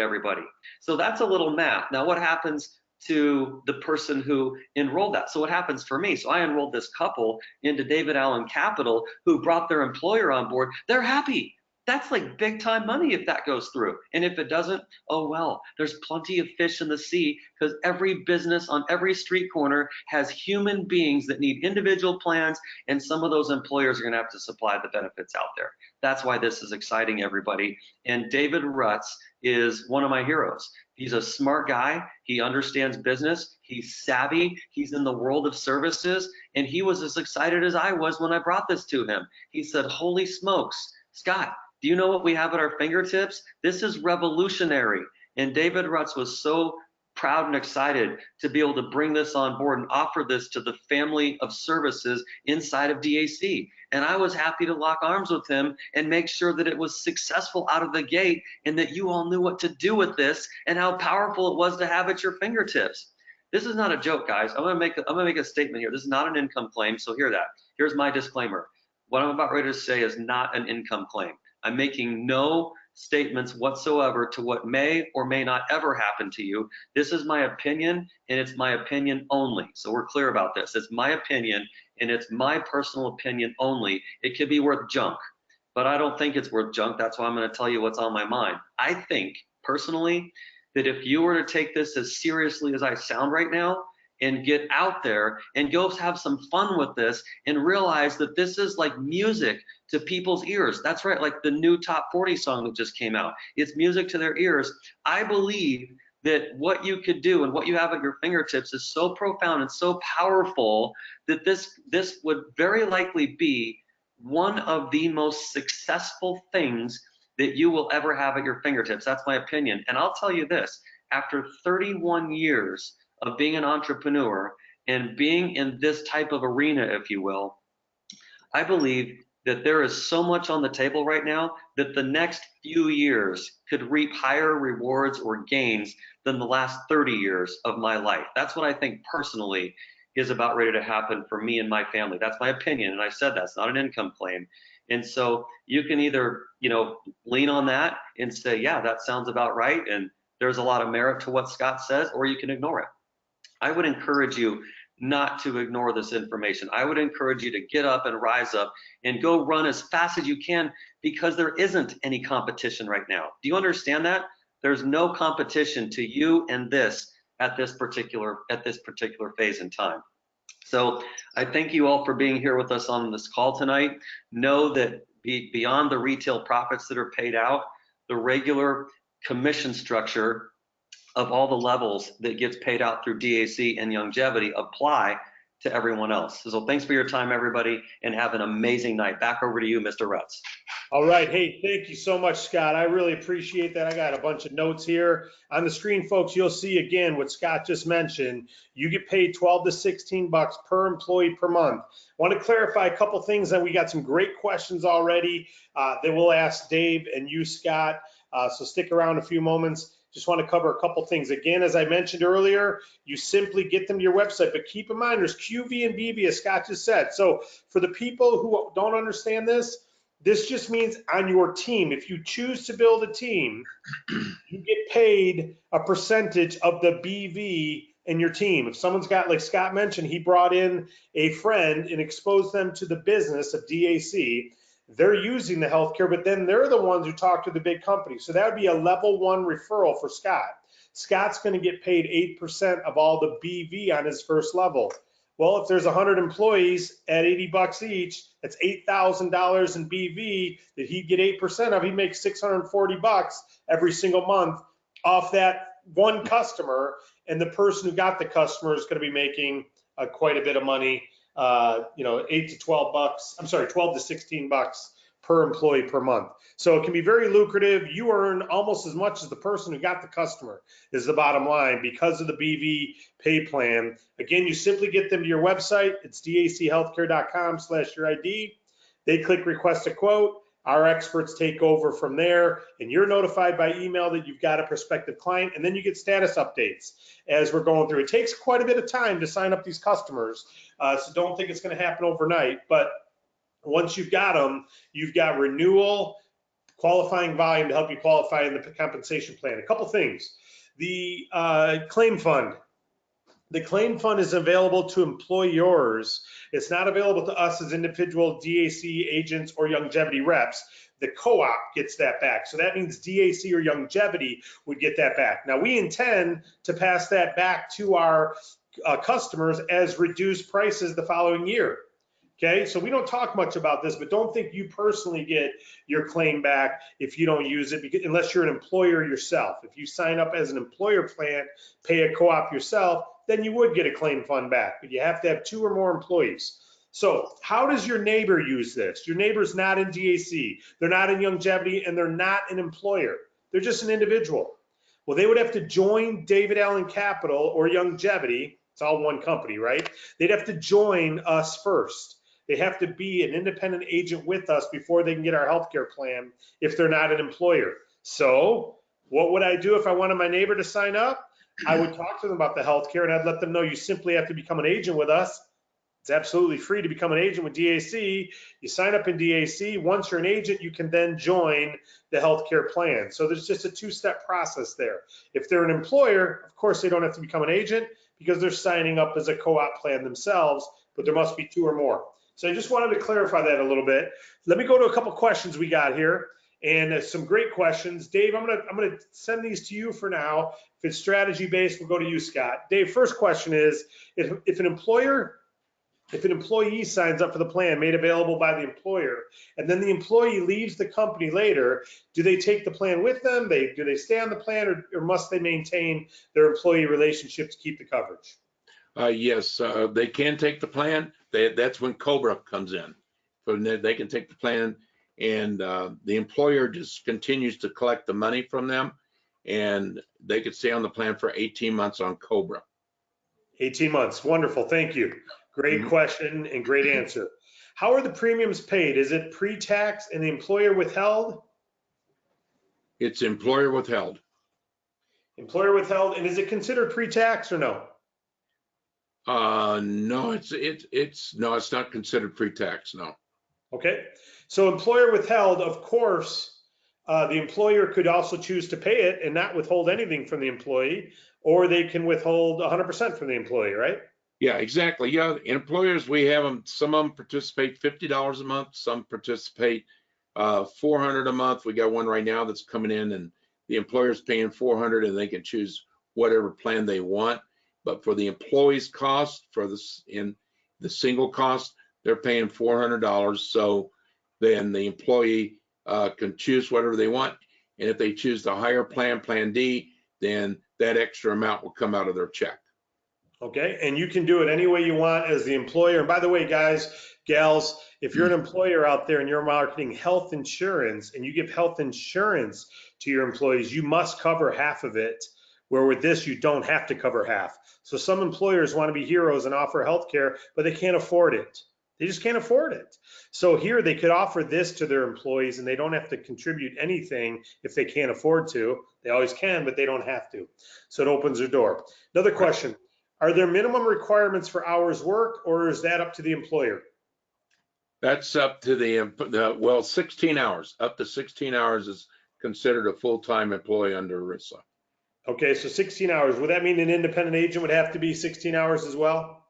So that's a little math. Now what happens to the person who enrolled that? So what happens for me? So I enrolled this couple into David Allen Capital who brought their employer on board. They're happy. That's like big time money if that goes through. And if it doesn't, oh well, there's plenty of fish in the sea, because every business on every street corner has human beings that need individual plans, and some of those employers are gonna have to supply the benefits out there. That's why this is exciting, everybody. And David Rutz is one of my heroes. He's a smart guy. He understands business. He's savvy. He's in the world of services. And he was as excited as I was when I brought this to him. He said, holy smokes, Scott, do you know what we have at our fingertips? This is revolutionary. And David Rutz was so proud and excited to be able to bring this on board and offer this to the family of services inside of DAC. And I was happy to lock arms with him and make sure that it was successful out of the gate, and that you all knew what to do with this and how powerful it was to have at your fingertips. This is not a joke, guys. I'm gonna make a statement here. This is not an income claim, so hear that. Here's my disclaimer. What I'm about ready to say is not an income claim. I'm making no statements whatsoever to what may or may not ever happen to you. This is my opinion, and it's my opinion only. So we're clear about this. It's my opinion, and it's my personal opinion only. It could be worth junk, but I don't think it's worth junk. That's why I'm going to tell you what's on my mind. I think, personally, that if you were to take this as seriously as I sound right now, and get out there and go have some fun with this and realize that this is like music to people's ears. That's right, like the new Top 40 song that just came out. It's music to their ears. I believe that what you could do and what you have at your fingertips is so profound and so powerful that this would very likely be one of the most successful things that you will ever have at your fingertips. That's my opinion. And I'll tell you this, after 31 years of being an entrepreneur and being in this type of arena, if you will, I believe that there is so much on the table right now that the next few years could reap higher rewards or gains than the last 30 years of my life. That's what I think personally is about ready to happen for me and my family. That's my opinion, and I said that's not an income claim. And so you can either, lean on that and say, yeah, that sounds about right, and there's a lot of merit to what Scott says, or you can ignore it. I would encourage you not to ignore this information. I would encourage you to get up and rise up and go run as fast as you can, because there isn't any competition right now. Do you understand that? There's no competition to you and this at this particular phase in time. So I thank you all for being here with us on this call tonight. Know that beyond the retail profits that are paid out, the regular commission structure of all the levels that gets paid out through DAC and longevity apply to everyone else. So thanks for your time, everybody, and have an amazing night. Back over to you, Mr. Rutz. All right. Hey, thank you so much, Scott. I really appreciate that. I got a bunch of notes here on the screen, folks. You'll see again what Scott just mentioned. You get paid 12 to 16 bucks per employee per month. I want to clarify a couple things, and we got some great questions already that we'll ask Dave and you, Scott. So stick around a few moments. Just want to cover a couple things. Again, as I mentioned earlier, you simply get them to your website, but keep in mind there's QV and BV, as Scott just said. So for the people who don't understand this just means on your team, if you choose to build a team, you get paid a percentage of the BV in your team. If someone's got, like Scott mentioned, he brought in a friend and exposed them to the business of DAC, they're using the healthcare, but then they're the ones who talk to the big company. So that would be a level 1 referral for Scott. Scott's going to get paid 8% of all the BV on his first level. Well, if there's 100 employees at 80 bucks each, that's $8,000 in BV that he'd get 8% of. He makes 640 bucks every single month off that one customer, and the person who got the customer is going to be making quite a bit of money. 8 to 12 bucks. I'm sorry, 12 to 16 bucks per employee per month. So it can be very lucrative. You earn almost as much as the person who got the customer is the bottom line because of the BV pay plan. Again, you simply get them to your website. It's dachealthcare.com/your-ID. They click request a quote. Our experts take over from there, and you're notified by email that you've got a prospective client, and then you get status updates as we're going through. It takes quite a bit of time to sign up these customers, so don't think it's going to happen overnight. But once you've got them, you've got renewal, qualifying volume to help you qualify in the compensation plan. A couple things. The claim fund. The claim fund is available to employers. It's not available to us as individual DAC agents or longevity reps. The co-op gets that back. So that means DAC or longevity would get that back. Now, we intend to pass that back to our customers as reduced prices the following year. Okay, so we don't talk much about this, but don't think you personally get your claim back if you don't use it, because, unless you're an employer yourself. If you sign up as an employer plan, pay a co-op yourself, then you would get a claim fund back, but you have to have 2 or more employees. So how does your neighbor use this? Your neighbor's not in DAC, they're not in longevity, and they're not an employer. They're just an individual. Well, they would have to join David Allen Capital or longevity. It's all one company, right? They'd have to join us first. They have to be an independent agent with us before they can get our healthcare plan if they're not an employer. So what would I do if I wanted my neighbor to sign up? I would talk to them about the healthcare, and I'd let them know you simply have to become an agent with us. It's absolutely free to become an agent with DAC. You sign up in DAC. Once you're an agent, you can then join the healthcare plan. So there's just a two-step process there. If they're an employer, of course, they don't have to become an agent because they're signing up as a co-op plan themselves, but there must be two or more. So I just wanted to clarify that a little bit. Let me go to a couple questions we got here, and some great questions. Dave, I'm gonna send these to you for now. If it's strategy based, we'll go to you, Scott. Dave, first question is, if an employee signs up for the plan made available by the employer, and then the employee leaves the company later, do they take the plan with them? Do they stay on the plan, or must they maintain their employee relationship to keep the coverage? Yes, they can take the plan. That's when COBRA comes in. So they can take the plan, and the employer just continues to collect the money from them, and they could stay on the plan for 18 months on COBRA. 18 months. Wonderful. Thank you. Great question and great answer. How are the premiums paid? Is it pre-tax and the employer withheld? It's employer withheld. Employer withheld. And is it considered pre-tax or no? No, it's not considered pre-tax. No. Okay. So employer withheld, of course, the employer could also choose to pay it and not withhold anything from the employee, or they can withhold 100% from the employee, right? Yeah, exactly. Yeah, employers, we have them, some of them participate $50 a month, some participate $400 a month. We got one right now that's coming in, and the employer's paying $400, and they can choose whatever plan they want. But for the employee's cost, in the single cost, they're paying $400. So then the employee can choose whatever they want. And if they choose the higher plan, Plan D, then that extra amount will come out of their check. Okay, and you can do it any way you want as the employer. And by the way, guys, gals, if you're an employer out there and you're marketing health insurance and you give health insurance to your employees, you must cover half of it, where with this, you don't have to cover half. So some employers want to be heroes and offer health care, but they can't afford it. They just can't afford it. So here they could offer this to their employees and they don't have to contribute anything if they can't afford to. They always can, but they don't have to. So it opens their door. Another question. Are there minimum requirements for hours worked, or is that up to the employer? That's up to well, 16 hours. Up to 16 hours is considered a full-time employee under ERISA. Okay, so 16 hours. Would that mean an independent agent would have to be 16 hours as well?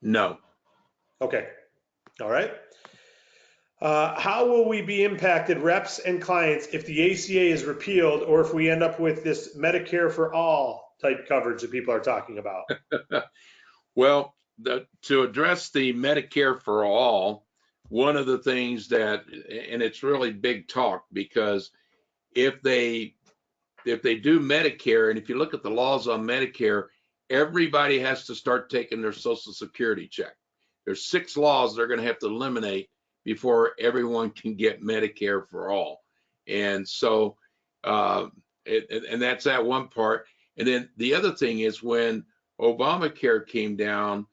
No. Okay, all right. How will we be impacted, reps and clients, if the ACA is repealed, or if we end up with this Medicare for all type coverage that people are talking about? Well, to address the Medicare for all, one of the things that, and it's really big talk, because if they do Medicare, and if you look at the laws on Medicare, everybody has to start taking their Social Security check. There's 6 laws they're going to have to eliminate before everyone can get Medicare for all. And so, and that's that one part. And then the other thing is, when Obamacare came down,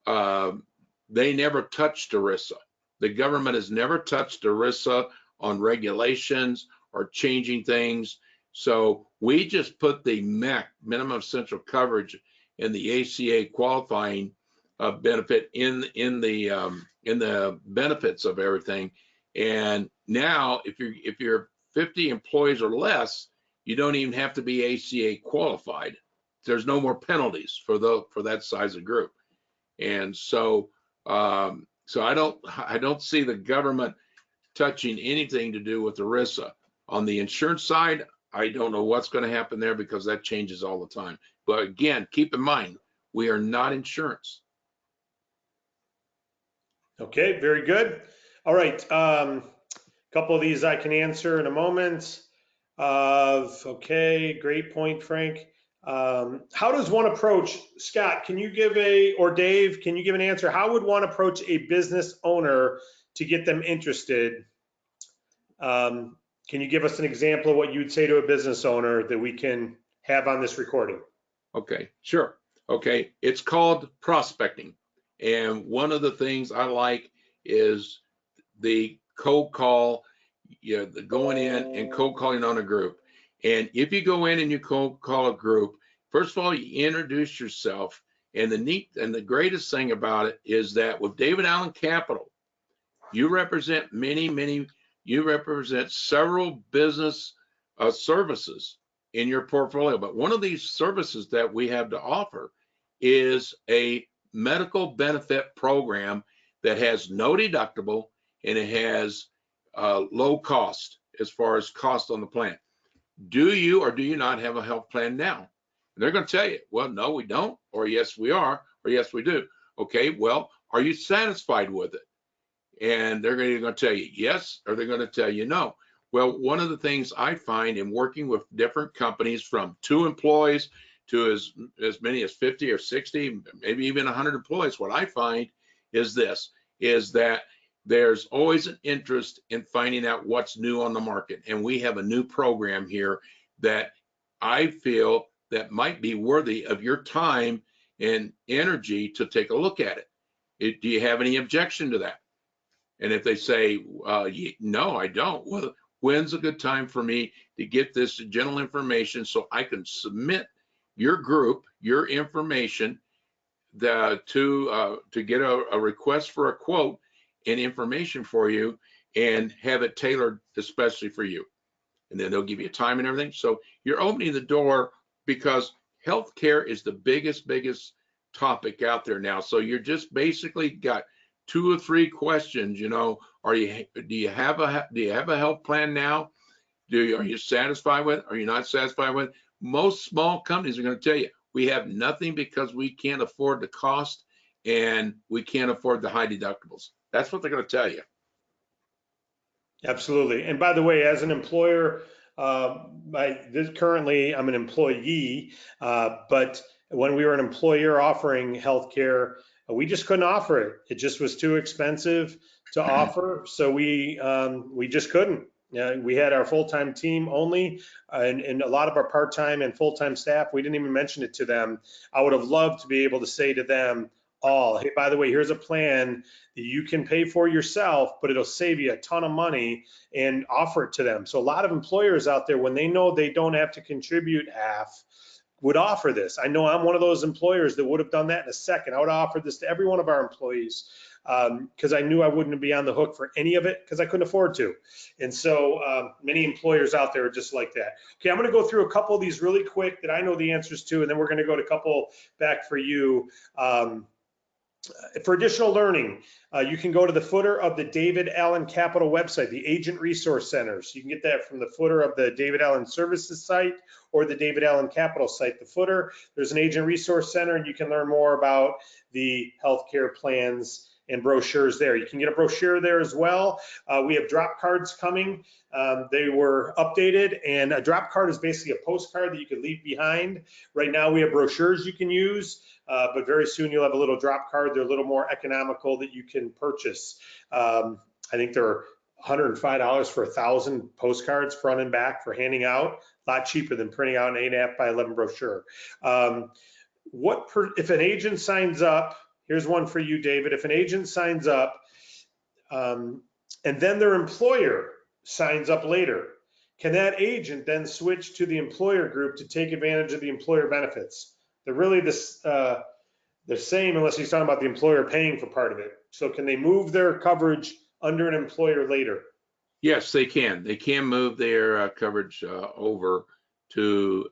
they never touched ERISA. The government has never touched ERISA on regulations or changing things. So we just put the MEC, minimum essential coverage, and the ACA qualifying benefit in the benefits of everything. And now, if you're 50 employees or less, you don't even have to be ACA qualified. There's no more penalties for that size of group. And so, so I don't see the government touching anything to do with ERISA. On the insurance side, I don't know what's going to happen there, because that changes all the time. But again, keep in mind, we are not insurance. Okay, very good. All right, couple of these I can answer in a moment. Okay, great point, Frank. How does one approach, Scott, can you give or Dave, can you give an answer? How would one approach a business owner to get them interested? Can you give us an example of what you'd say to a business owner that we can have on this recording? Okay, sure. Okay, it's called prospecting. And one of the things I like is the cold call, the going in and cold calling on a group. And if you go in and you cold call a group, first of all, you introduce yourself And the greatest thing about it is that with David Allen Capital, you represent you represent several business services in your portfolio. But one of these services that we have to offer is a medical benefit program that has no deductible and it has low cost as far as cost on the plan. Do you or do you not have a health plan now? And they're going to tell you, well, no, we don't, or yes, we are, or yes, we do. Okay, well, are you satisfied with it? And they're going to tell you yes, or they're going to tell you no. Well, one of the things I find in working with different companies from 2 employees to as many as 50 or 60, maybe even 100 employees, what I find is that there's always an interest in finding out what's new on the market. And we have a new program here that I feel that might be worthy of your time and energy to take a look at it. Do you have any objection to that? And if they say, no, I don't, well, when's a good time for me to get this general information so I can submit your group, your information to get a request for a quote and information for you and have it tailored especially for you. And then they'll give you a time and everything. So you're opening the door because healthcare is the biggest topic out there now. So you're just basically got 2 or 3 questions, you know, do you have a health plan now? Are you satisfied with it? Are you not satisfied with it? Most small companies are going to tell you, we have nothing because we can't afford the cost and we can't afford the high deductibles. That's what they're going to tell you. Absolutely. And by the way, as an employer, currently I'm an employee, but when we were an employer offering healthcare, we just couldn't offer it. It just was too expensive to offer, so we just couldn't. We had our full-time team only, and a lot of our part-time and full-time staff, we didn't even mention it to them. I would have loved to be able to say to them all, hey, by the way, here's a plan that you can pay for yourself, but it'll save you a ton of money, and offer it to them. So a lot of employers out there, when they know they don't have to contribute half, would offer this. I know I'm one of those employers that would have done that in a second. I would have offered this to every one of our employees because I knew I wouldn't be on the hook for any of it because I couldn't afford to. And so many employers out there are just like that. Okay, I'm going to go through a couple of these really quick that I know the answers to, and then we're going to go to a couple back for you. For additional learning, you can go to the footer of the David Allen Capital website, the Agent Resource Centers. You can get that from the footer of the David Allen Services site or the David Allen Capital site. The footer, there's an Agent Resource Center, and you can learn more about the healthcare plans and brochures there. You can get a brochure there as well. We have drop cards coming. They were updated, and a drop card is basically a postcard that you can leave behind. Right now we have brochures you can use, but very soon you'll have a little drop card. They're a little more economical that you can purchase. I think they're $105 for 1,000 postcards front and back for handing out. A lot cheaper than printing out an 8.5 by 11 brochure. If an agent signs up, here's one for you, David. If an agent signs up and then their employer signs up later, can that agent then switch to the employer group to take advantage of the employer benefits? They're really the same unless he's talking about the employer paying for part of it. So can they move their coverage under an employer later? Yes, they can. They can move their coverage over to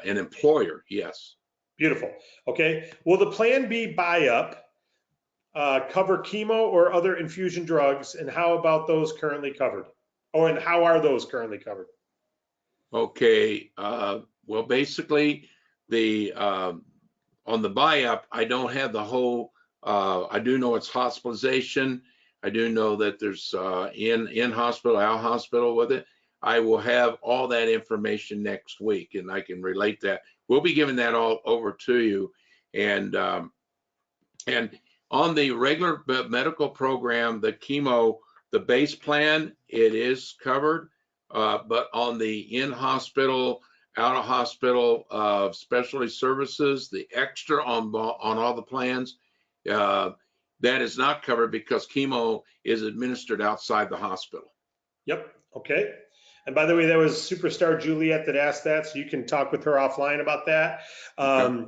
an employer. Yes. Beautiful. Okay. Will the Plan B buy-up cover chemo or other infusion drugs, and how about those currently covered? And how are those currently covered? Okay. Well, basically, on the buy-up, I don't have the whole. I do know it's hospitalization. I do know that there's in hospital, out hospital with it. I will have all that information next week, and I can relate that. We'll be giving that all over to you, and on the regular medical program, the chemo, the base plan, it is covered, but on the in-hospital, out-of-hospital specialty services, the extra on all the plans, that is not covered because chemo is administered outside the hospital. Yep. Okay. And by the way, that was Superstar Juliet that asked that, so you can talk with her offline about that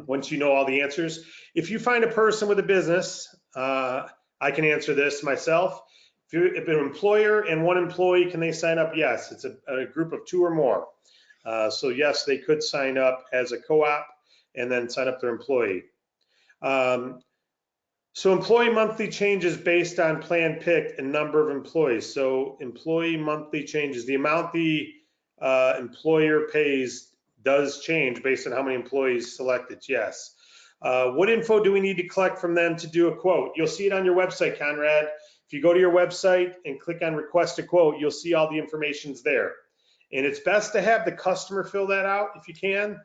once you know all the answers. If you find a person with a business, I can answer this myself. If an employer and one employee, can they sign up? Yes, it's a group of 2 or more. So yes, they could sign up as a co-op and then sign up their employee. So employee monthly changes based on plan picked and number of employees. So employee monthly changes, the amount the employer pays does change based on how many employees selected, yes. What info do we need to collect from them to do a quote? You'll see it on your website, Conrad. If you go to your website and click on request a quote, you'll see all the information's there. And it's best to have the customer fill that out if you can,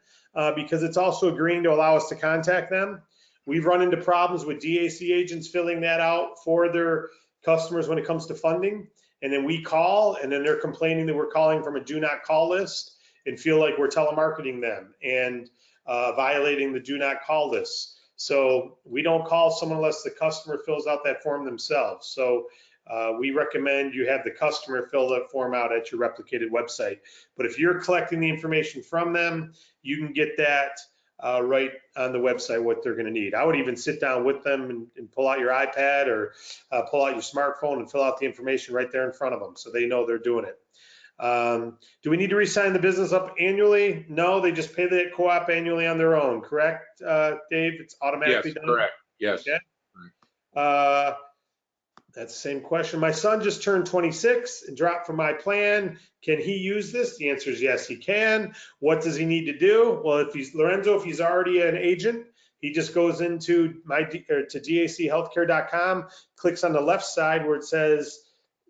because it's also agreeing to allow us to contact them. We've run into problems with DAC agents filling that out for their customers when it comes to funding. And then we call, and then they're complaining that we're calling from a do not call list and feel like we're telemarketing them and violating the do not call list. So we don't call someone unless the customer fills out that form themselves. So we recommend you have the customer fill that form out at your replicated website. But if you're collecting the information from them, you can get that right on the website, what they're going to need. I would even sit down with them and pull out your iPad or pull out your smartphone and fill out the information right there in front of them so they know they're doing it. Do we need to re-sign the business up annually? No, they just pay the co-op annually on their own, correct, Dave? It's automatically done? Correct. Yes. Okay. That's the same question. My son just turned 26 and dropped from my plan. Can he use this? The answer is yes, he can. What does he need to do? Well, if he's Lorenzo, if he's already an agent, he just goes into to dachhealthcare.com, clicks on the left side where it says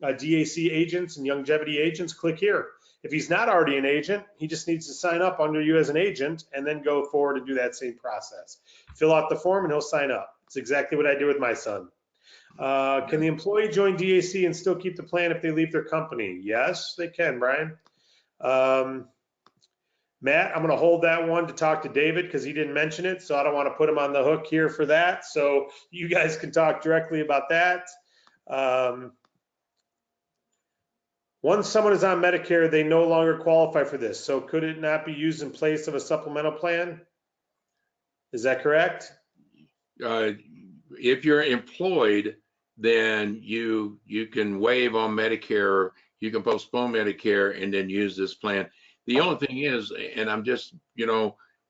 DAC agents and longevity agents, click here. If he's not already an agent, he just needs to sign up under you as an agent and then go forward and do that same process. Fill out the form and he'll sign up. It's exactly what I did with my son. Can the employee join DAC and still keep the plan if they leave their company? Yes, they can, Brian. Matt, I'm going to hold that one to talk to David because he didn't mention it, so I don't want to put him on the hook here for that. So you guys can talk directly about that. Once someone is on Medicare, they no longer qualify for this. So could it not be used in place of a supplemental plan? Is that correct? If you're employed, then you can waive on Medicare, you can postpone Medicare and then use this plan. The only thing is, and I'm just,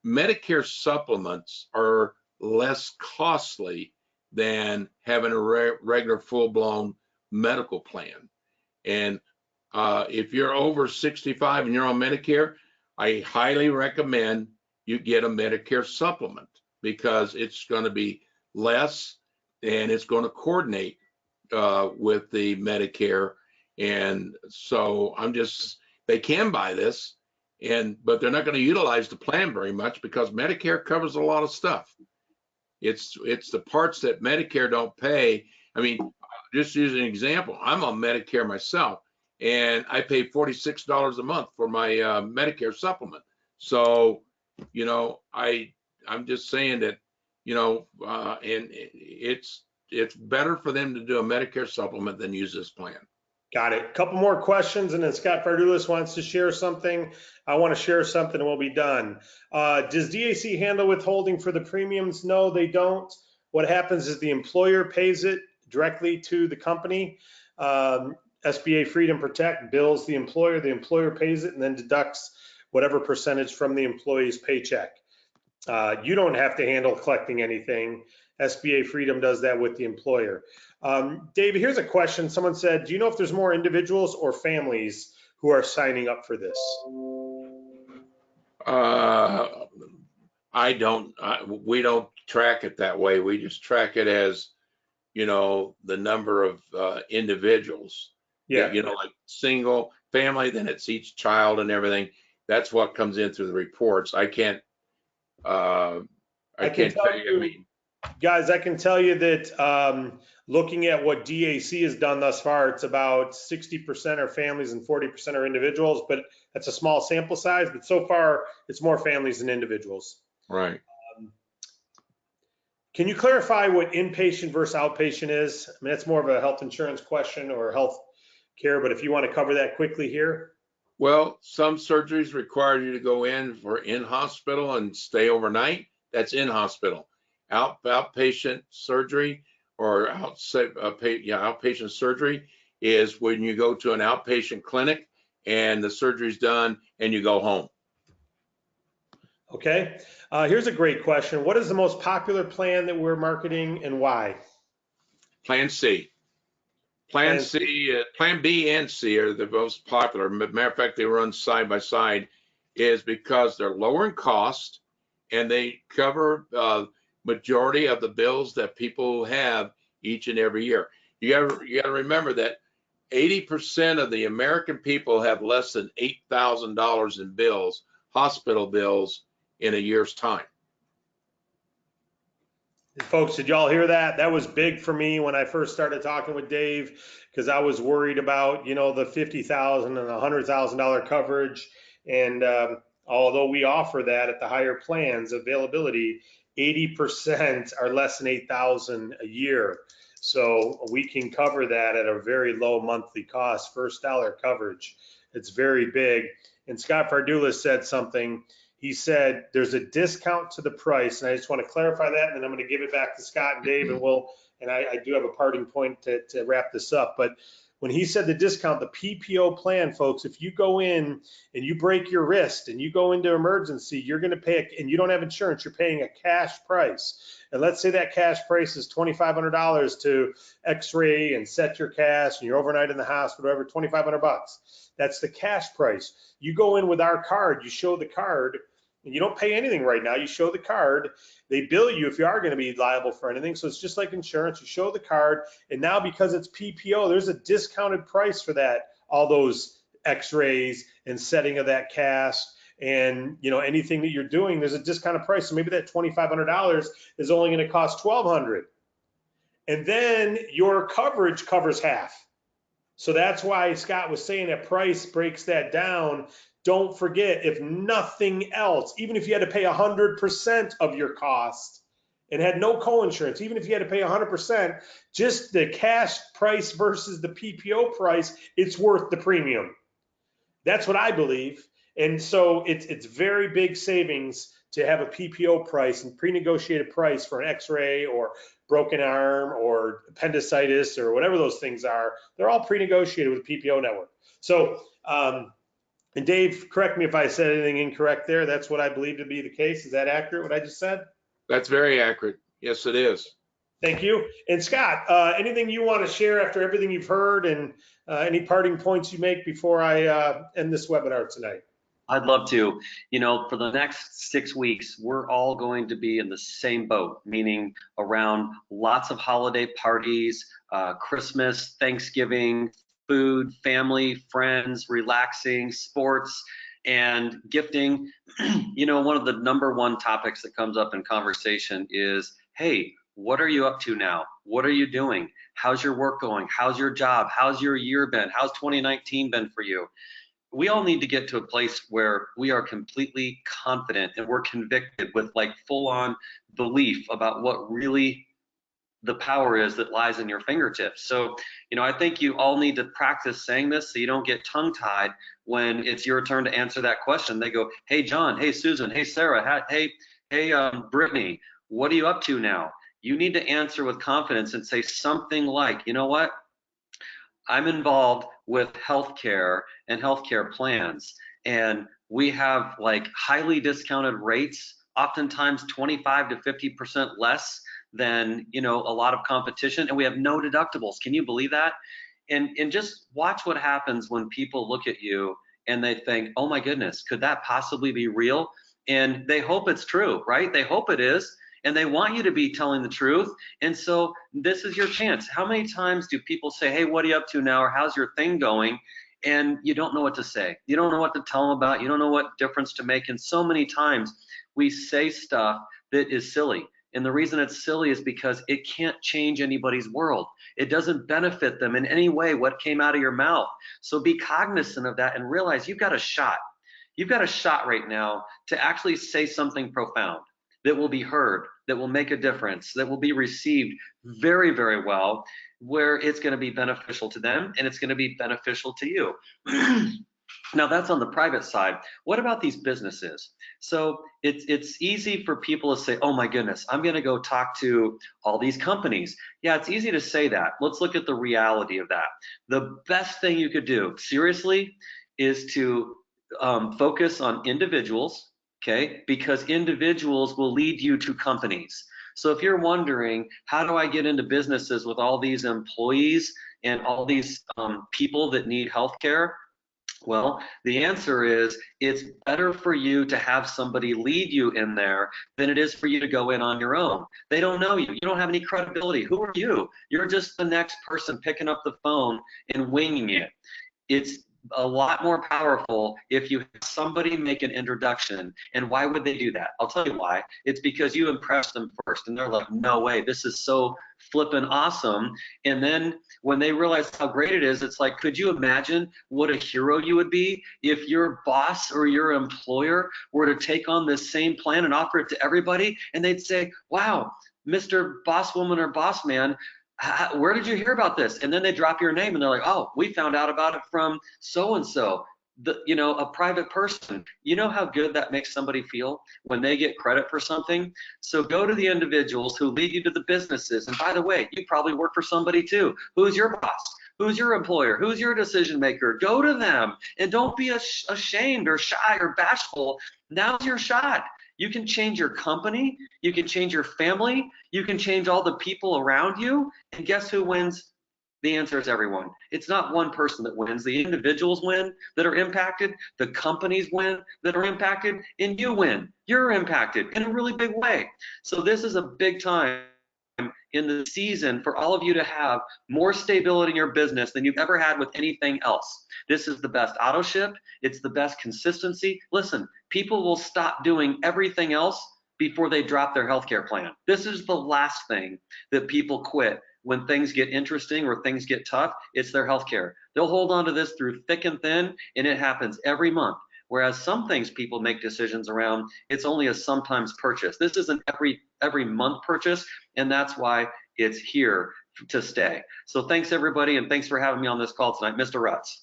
Medicare supplements are less costly than having a regular full-blown medical plan. And if you're over 65 and you're on Medicare, I highly recommend you get a Medicare supplement because it's going to be less and it's going to coordinate with the Medicare. And so they can buy this, but they're not going to utilize the plan very much because Medicare covers a lot of stuff. It's the parts that Medicare don't pay. I mean, just use an example. I'm on Medicare myself, and I pay $46 a month for my Medicare supplement. So, I'm just saying that, and it's better for them to do a Medicare supplement than use this plan. Got it. A couple more questions, and then Scott Fardulis wants to share something. I want to share something, and we'll be done. Does DAC handle withholding for the premiums? No, they don't. What happens is the employer pays it directly to the company. SBA Freedom Protect bills the employer pays it, and then deducts whatever percentage from the employee's paycheck. You don't have to handle collecting anything. SBA Freedom does that with the employer. David, here's a question. Someone said, do you know if there's more individuals or families who are signing up for this? We don't track it that way. We just track it as, the number of individuals. Yeah. Like single family, then it's each child and everything. That's what comes in through the reports. I can't tell you. Guys, I can tell you that looking at what DAC has done thus far, it's about 60% are families and 40% are individuals, but that's a small sample size. But so far, it's more families than individuals. Right. Can you clarify what inpatient versus outpatient is? I mean, that's more of a health insurance question or health care, but if you want to cover that quickly here. Well, some surgeries require you to go in for in-hospital and stay overnight. That's in-hospital. Outpatient surgery or outpatient surgery is when you go to an outpatient clinic and the surgery's done and you go home. Okay. Here's a great question. What is the most popular plan that we're marketing and why? Plan C. Plan C, Plan B and C are the most popular. Matter of fact, they run side by side, is because they're lower in cost and they cover majority of the bills that people have each and every year. You got to remember that 80% of the American people have less than $8,000 in bills, hospital bills, in a year's time. Folks, did y'all hear that? That was big for me when I first started talking with Dave, because I was worried about, the $50,000 and $100,000 coverage. And although we offer that at the higher plans availability, 80% are less than $8,000 a year. So we can cover that at a very low monthly cost, first dollar coverage. It's very big. And Scott Fardulis said something. He said there's a discount to the price, and I just want to clarify that, and then I'm going to give it back to Scott and Dave, and I do have a parting point to wrap this up. But when he said the discount, the PPO plan, folks, if you go in and you break your wrist and you go into emergency, you're going to pay, and you don't have insurance, you're paying a cash price. And let's say that cash price is $2,500 to x-ray and set your cash, and you're overnight in the hospital, whatever, $2,500. That's the cash price. You go in with our card, you show the card, and you don't pay anything right now. You show the card. They bill you if you are going to be liable for anything. So it's just like insurance. You show the card, and now because it's PPO, there's a discounted price for that, all those x-rays and setting of that cast, and anything that you're doing, there's a discounted price. So maybe that $2,500 is only going to cost $1,200, and then your coverage covers half. So that's why Scott was saying that price breaks that down. Don't forget, if nothing else, even if you had to pay 100% of your cost and had no co-insurance, even if you had to pay 100%, just the cash price versus the PPO price, it's worth the premium. That's what I believe. And so it's very big savings to have a PPO price and pre-negotiated price for an x-ray or broken arm or appendicitis or whatever those things are. They're all pre-negotiated with PPO network. So, and Dave, correct me if I said anything incorrect there. That's what I believe to be the case. Is that accurate, what I just said? That's very accurate. Yes, it is. Thank you. And Scott, anything you want to share after everything you've heard, and any parting points you make before I end this webinar tonight? I'd love to. For the next 6 weeks, we're all going to be in the same boat, meaning around lots of holiday parties, Christmas, Thanksgiving, food, family, friends, relaxing, sports, and gifting. One of the number one topics that comes up in conversation is, hey, what are you up to now? What are you doing? How's your work going? How's your job? How's your year been? How's 2019 been for you? We all need to get to a place where we are completely confident and we're convicted with like full-on belief about what really the power is that lies in your fingertips. So, I think you all need to practice saying this so you don't get tongue-tied when it's your turn to answer that question. They go, hey, John, hey, Susan, hey, Sarah, hey, Brittany, what are you up to now? You need to answer with confidence and say something like, you know what? I'm involved with healthcare and healthcare plans, and we have like highly discounted rates, oftentimes 25 to 50% less than a lot of competition, and we have no deductibles. Can you believe that? And just watch what happens when people look at you and they think, oh my goodness, could that possibly be real? And they hope it's true, right? They hope it is. And they want you to be telling the truth. And so this is your chance. How many times do people say, hey, what are you up to now? Or how's your thing going? And you don't know what to say. You don't know what to tell them about. You don't know what difference to make. And so many times we say stuff that is silly. And the reason it's silly is because it can't change anybody's world. It doesn't benefit them in any way what came out of your mouth. So be cognizant of that and realize you've got a shot. You've got a shot right now to actually say something profound that will be heard, that will make a difference, that will be received very, very well, where it's going to be beneficial to them and it's going to be beneficial to you. Now that's on the private side. What about these businesses? So it's easy for people to say, oh my goodness, I'm going to go talk to all these companies. Yeah, it's easy to say that. Let's look at the reality of that. The best thing you could do, seriously, is to focus on individuals, okay? Because individuals will lead you to companies. So if you're wondering, how do I get into businesses with all these employees and all these people that need healthcare? Well, the answer is it's better for you to have somebody lead you in there than it is for you to go in on your own. They don't know you. You don't have any credibility. Who are you? You're just the next person picking up the phone and winging it. It's a lot more powerful if you have somebody make an introduction. And why would they do that? I'll tell you why. It's because you impress them first and they're like, no way, this is so flippin' awesome. And then when they realize how great it is, it's like, could you imagine what a hero you would be if your boss or your employer were to take on this same plan and offer it to everybody? And they'd say, wow, Mr. Boss Woman or Boss Man, where did you hear about this? And then they drop your name and they're like, oh, we found out about it from so-and-so, a private person. You know how good that makes somebody feel when they get credit for something? So go to the individuals who lead you to the businesses. And by the way, you probably work for somebody too. Who's your boss? Who's your employer? Who's your decision maker? Go to them and don't be ashamed or shy or bashful. Now's your shot. You can change your company, you can change your family, you can change all the people around you, and guess who wins? The answer is everyone. It's not one person that wins. The individuals win that are impacted, the companies win that are impacted, and you win. You're impacted in a really big way. So this is a big time in the season for all of you to have more stability in your business than you've ever had with anything else. This is the best auto ship. It's the best consistency. Listen, people will stop doing everything else before they drop their healthcare plan. This is the last thing that people quit when things get interesting or things get tough. It's their healthcare. They'll hold on to this through thick and thin, and it happens every month. Whereas some things people make decisions around, it's only a sometimes purchase. This is an every month purchase, and that's why it's here to stay. So thanks everybody, and thanks for having me on this call tonight, Mr. Rutz.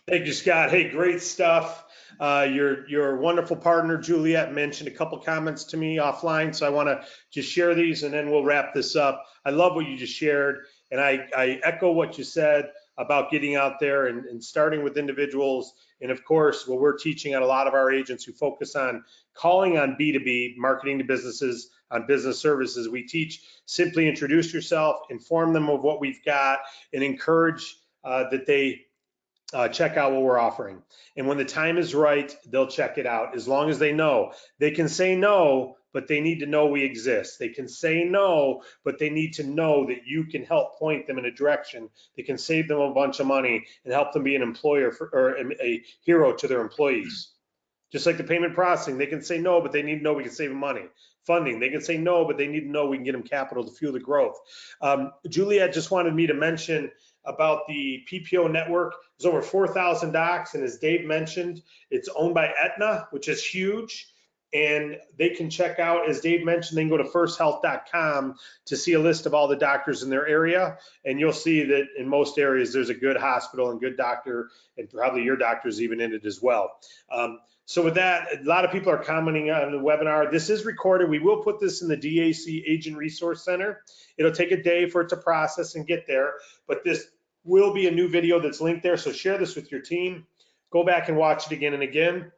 Thank you, Scott. Hey, great stuff. Your wonderful partner, Juliet, mentioned a couple comments to me offline, so I want to just share these and then we'll wrap this up. I love what you just shared, and I echo what you said about getting out there and starting with individuals. And of course, what we're teaching on a lot of our agents who focus on calling on B2B, marketing to businesses, on business services, we teach simply introduce yourself, inform them of what we've got, and encourage that they check out what we're offering. And when the time is right, they'll check it out as long as they know. They can say no, but they need to know we exist. They can say no, but they need to know that you can help point them in a direction that can save them a bunch of money and help them be an employer or a hero to their employees. Just like the payment processing, they can say no, but they need to know we can save them money. Funding, they can say no, but they need to know we can get them capital to fuel the growth. Juliet just wanted me to mention about the PPO network. There's over 4,000 docs, and as Dave mentioned, it's owned by Aetna, which is huge. And they can check out, as Dave mentioned, they can go to firsthealth.com to see a list of all the doctors in their area. And you'll see that in most areas, there's a good hospital and good doctor, and probably your doctor's even in it as well. So with that, a lot of people are commenting on the webinar. This is recorded. We will put this in the DAC Agent Resource Center. It'll take a day for it to process and get there, but this will be a new video that's linked there. So share this with your team. Go back and watch it again and again.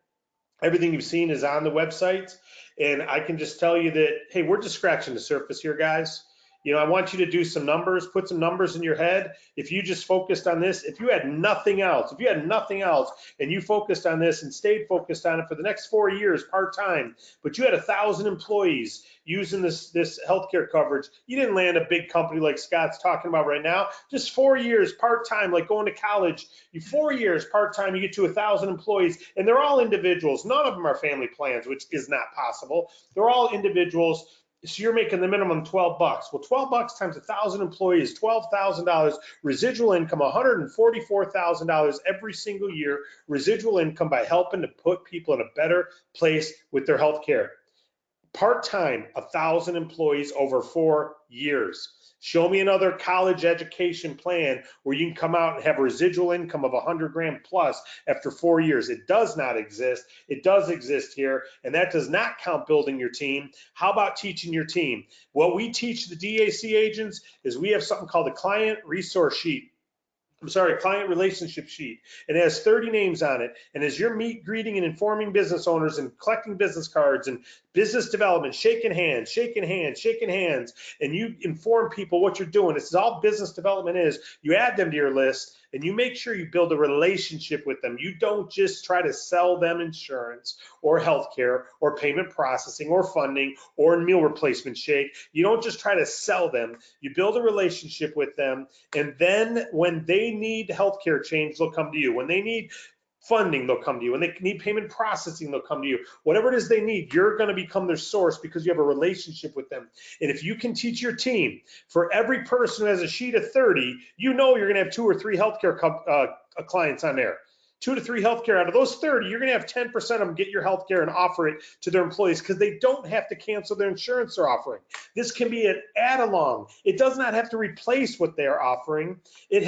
Everything you've seen is on the website. And I can just tell you that, hey, we're just scratching the surface here, guys. You know, I want you to do some numbers, put some numbers in your head. If you just focused on this, if you had nothing else, and you focused on this and stayed focused on it for the next 4 years part-time, but you had 1,000 employees using this healthcare coverage, you didn't land a big company like Scott's talking about right now. Just 4 years part-time, like going to college, 4 years part-time, you get to 1,000 employees, and they're all individuals. None of them are family plans, which is not possible. They're all individuals. So you're making the minimum $12. Well, $12 times 1,000 employees, $12,000 residual income, $144,000 every single year residual income by helping to put people in a better place with their health care. Part-time, 1,000 employees over 4 years. Show me another college education plan where you can come out and have a residual income of 100 grand plus after 4 years. It does not exist. It does exist here, and that does not count building your team. How about teaching your team? What we teach the DAC agents is we have something called a client resource sheet. Client relationship sheet. It has 30 names on it. And as you're meet, greeting, and informing business owners and collecting business cards and business development, shaking hands, and you inform people what you're doing. This is all business development is. You add them to your list and you make sure you build a relationship with them. You don't just try to sell them insurance or healthcare or payment processing or funding or meal replacement shake. You don't just try to sell them. You build a relationship with them. And then when they need healthcare change, they'll come to you. When they need funding, they'll come to you. When they need payment processing, they'll come to you. Whatever it is they need, you're going to become their source because you have a relationship with them. And if you can teach your team, for every person who has a sheet of 30, you know you're going to have 2 or 3 healthcare clients on there. 2 to 3 healthcare. Out of those 30, you're going to have 10% of them get your healthcare and offer it to their employees because they don't have to cancel their insurance they're offering. This can be an add-along. It does not have to replace what they're offering. It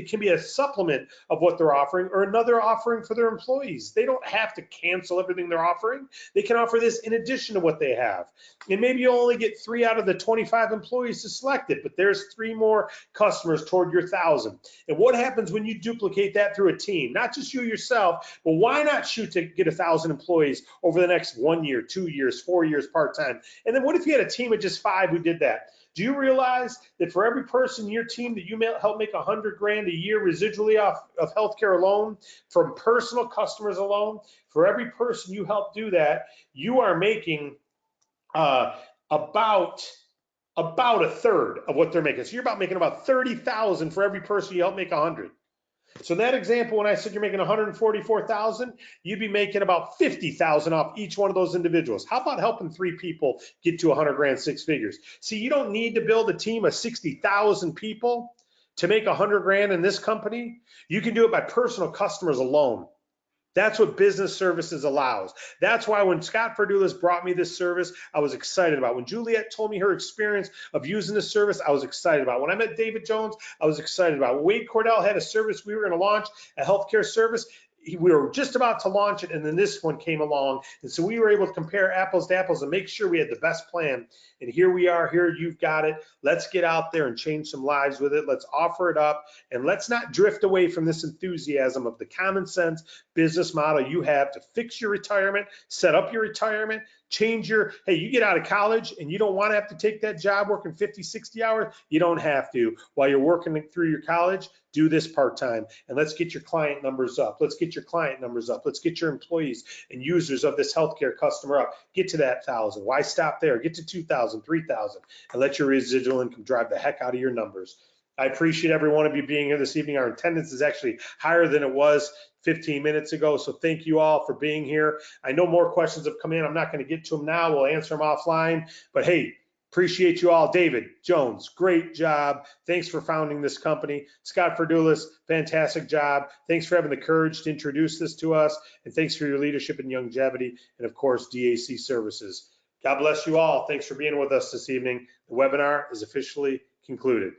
can be a supplement of what they're offering or another offering for their employees. They don't have to cancel everything they're offering. They can offer this in addition to what they have. And maybe you only get 3 out of the 25 employees to select it, but there's 3 more customers toward your 1,000. And what happens when you duplicate that through a team? Not just you yourself, but why not shoot to get 1,000 employees over the next 1 year, 2 years, 4 years part-time? And then what if you had a team of just 5 who did that? Do you realize that for every person in your team that you help make 100 grand a year residually off of healthcare alone, from personal customers alone, for every person you help do that, you are making about a third of what they're making. So you're making about 30,000 for every person you help make 100. So in that example, when I said you're making 144,000, you'd be making about 50,000 off each one of those individuals. How about helping 3 people get to 100 grand, 6 figures? See, you don't need to build a team of 60,000 people to make 100 grand in this company. You can do it by personal customers alone. That's what business services allows. That's why when Scott Verdulis brought me this service, I was excited about. When Juliet told me her experience of using this service, I was excited about. When I met David Jones, I was excited about. Wade Cordell had a service we were going to launch, a healthcare service. We were just about to launch it, and then this one came along. And so we were able to compare apples to apples and make sure we had the best plan. And here we are, here you've got it. Let's get out there and change some lives with it. Let's offer it up, and let's not drift away from this enthusiasm of the common sense business model you have to fix your retirement, set up your retirement, change your, hey, you get out of college and you don't want to have to take that job working 50, 60 hours. You don't have to. While you're working through your college, do this part-time, and let's get your client numbers up. Let's get your client numbers up. Let's get your employees and users of this healthcare customer up. Get to that 1,000. Why stop there? Get to 2,000, 3,000, and let your residual income drive the heck out of your numbers. I appreciate every one of you being here this evening. Our attendance is actually higher than it was 15 minutes ago, so thank you all for being here. I know more questions have come in. I'm not going to get to them now. We'll answer them offline, but hey, appreciate you all. David Jones, great job. Thanks for founding this company. Scott Verdulis, fantastic job. Thanks for having the courage to introduce this to us, and thanks for your leadership and longevity, and of course, DAC Services. God bless you all. Thanks for being with us this evening. The webinar is officially concluded.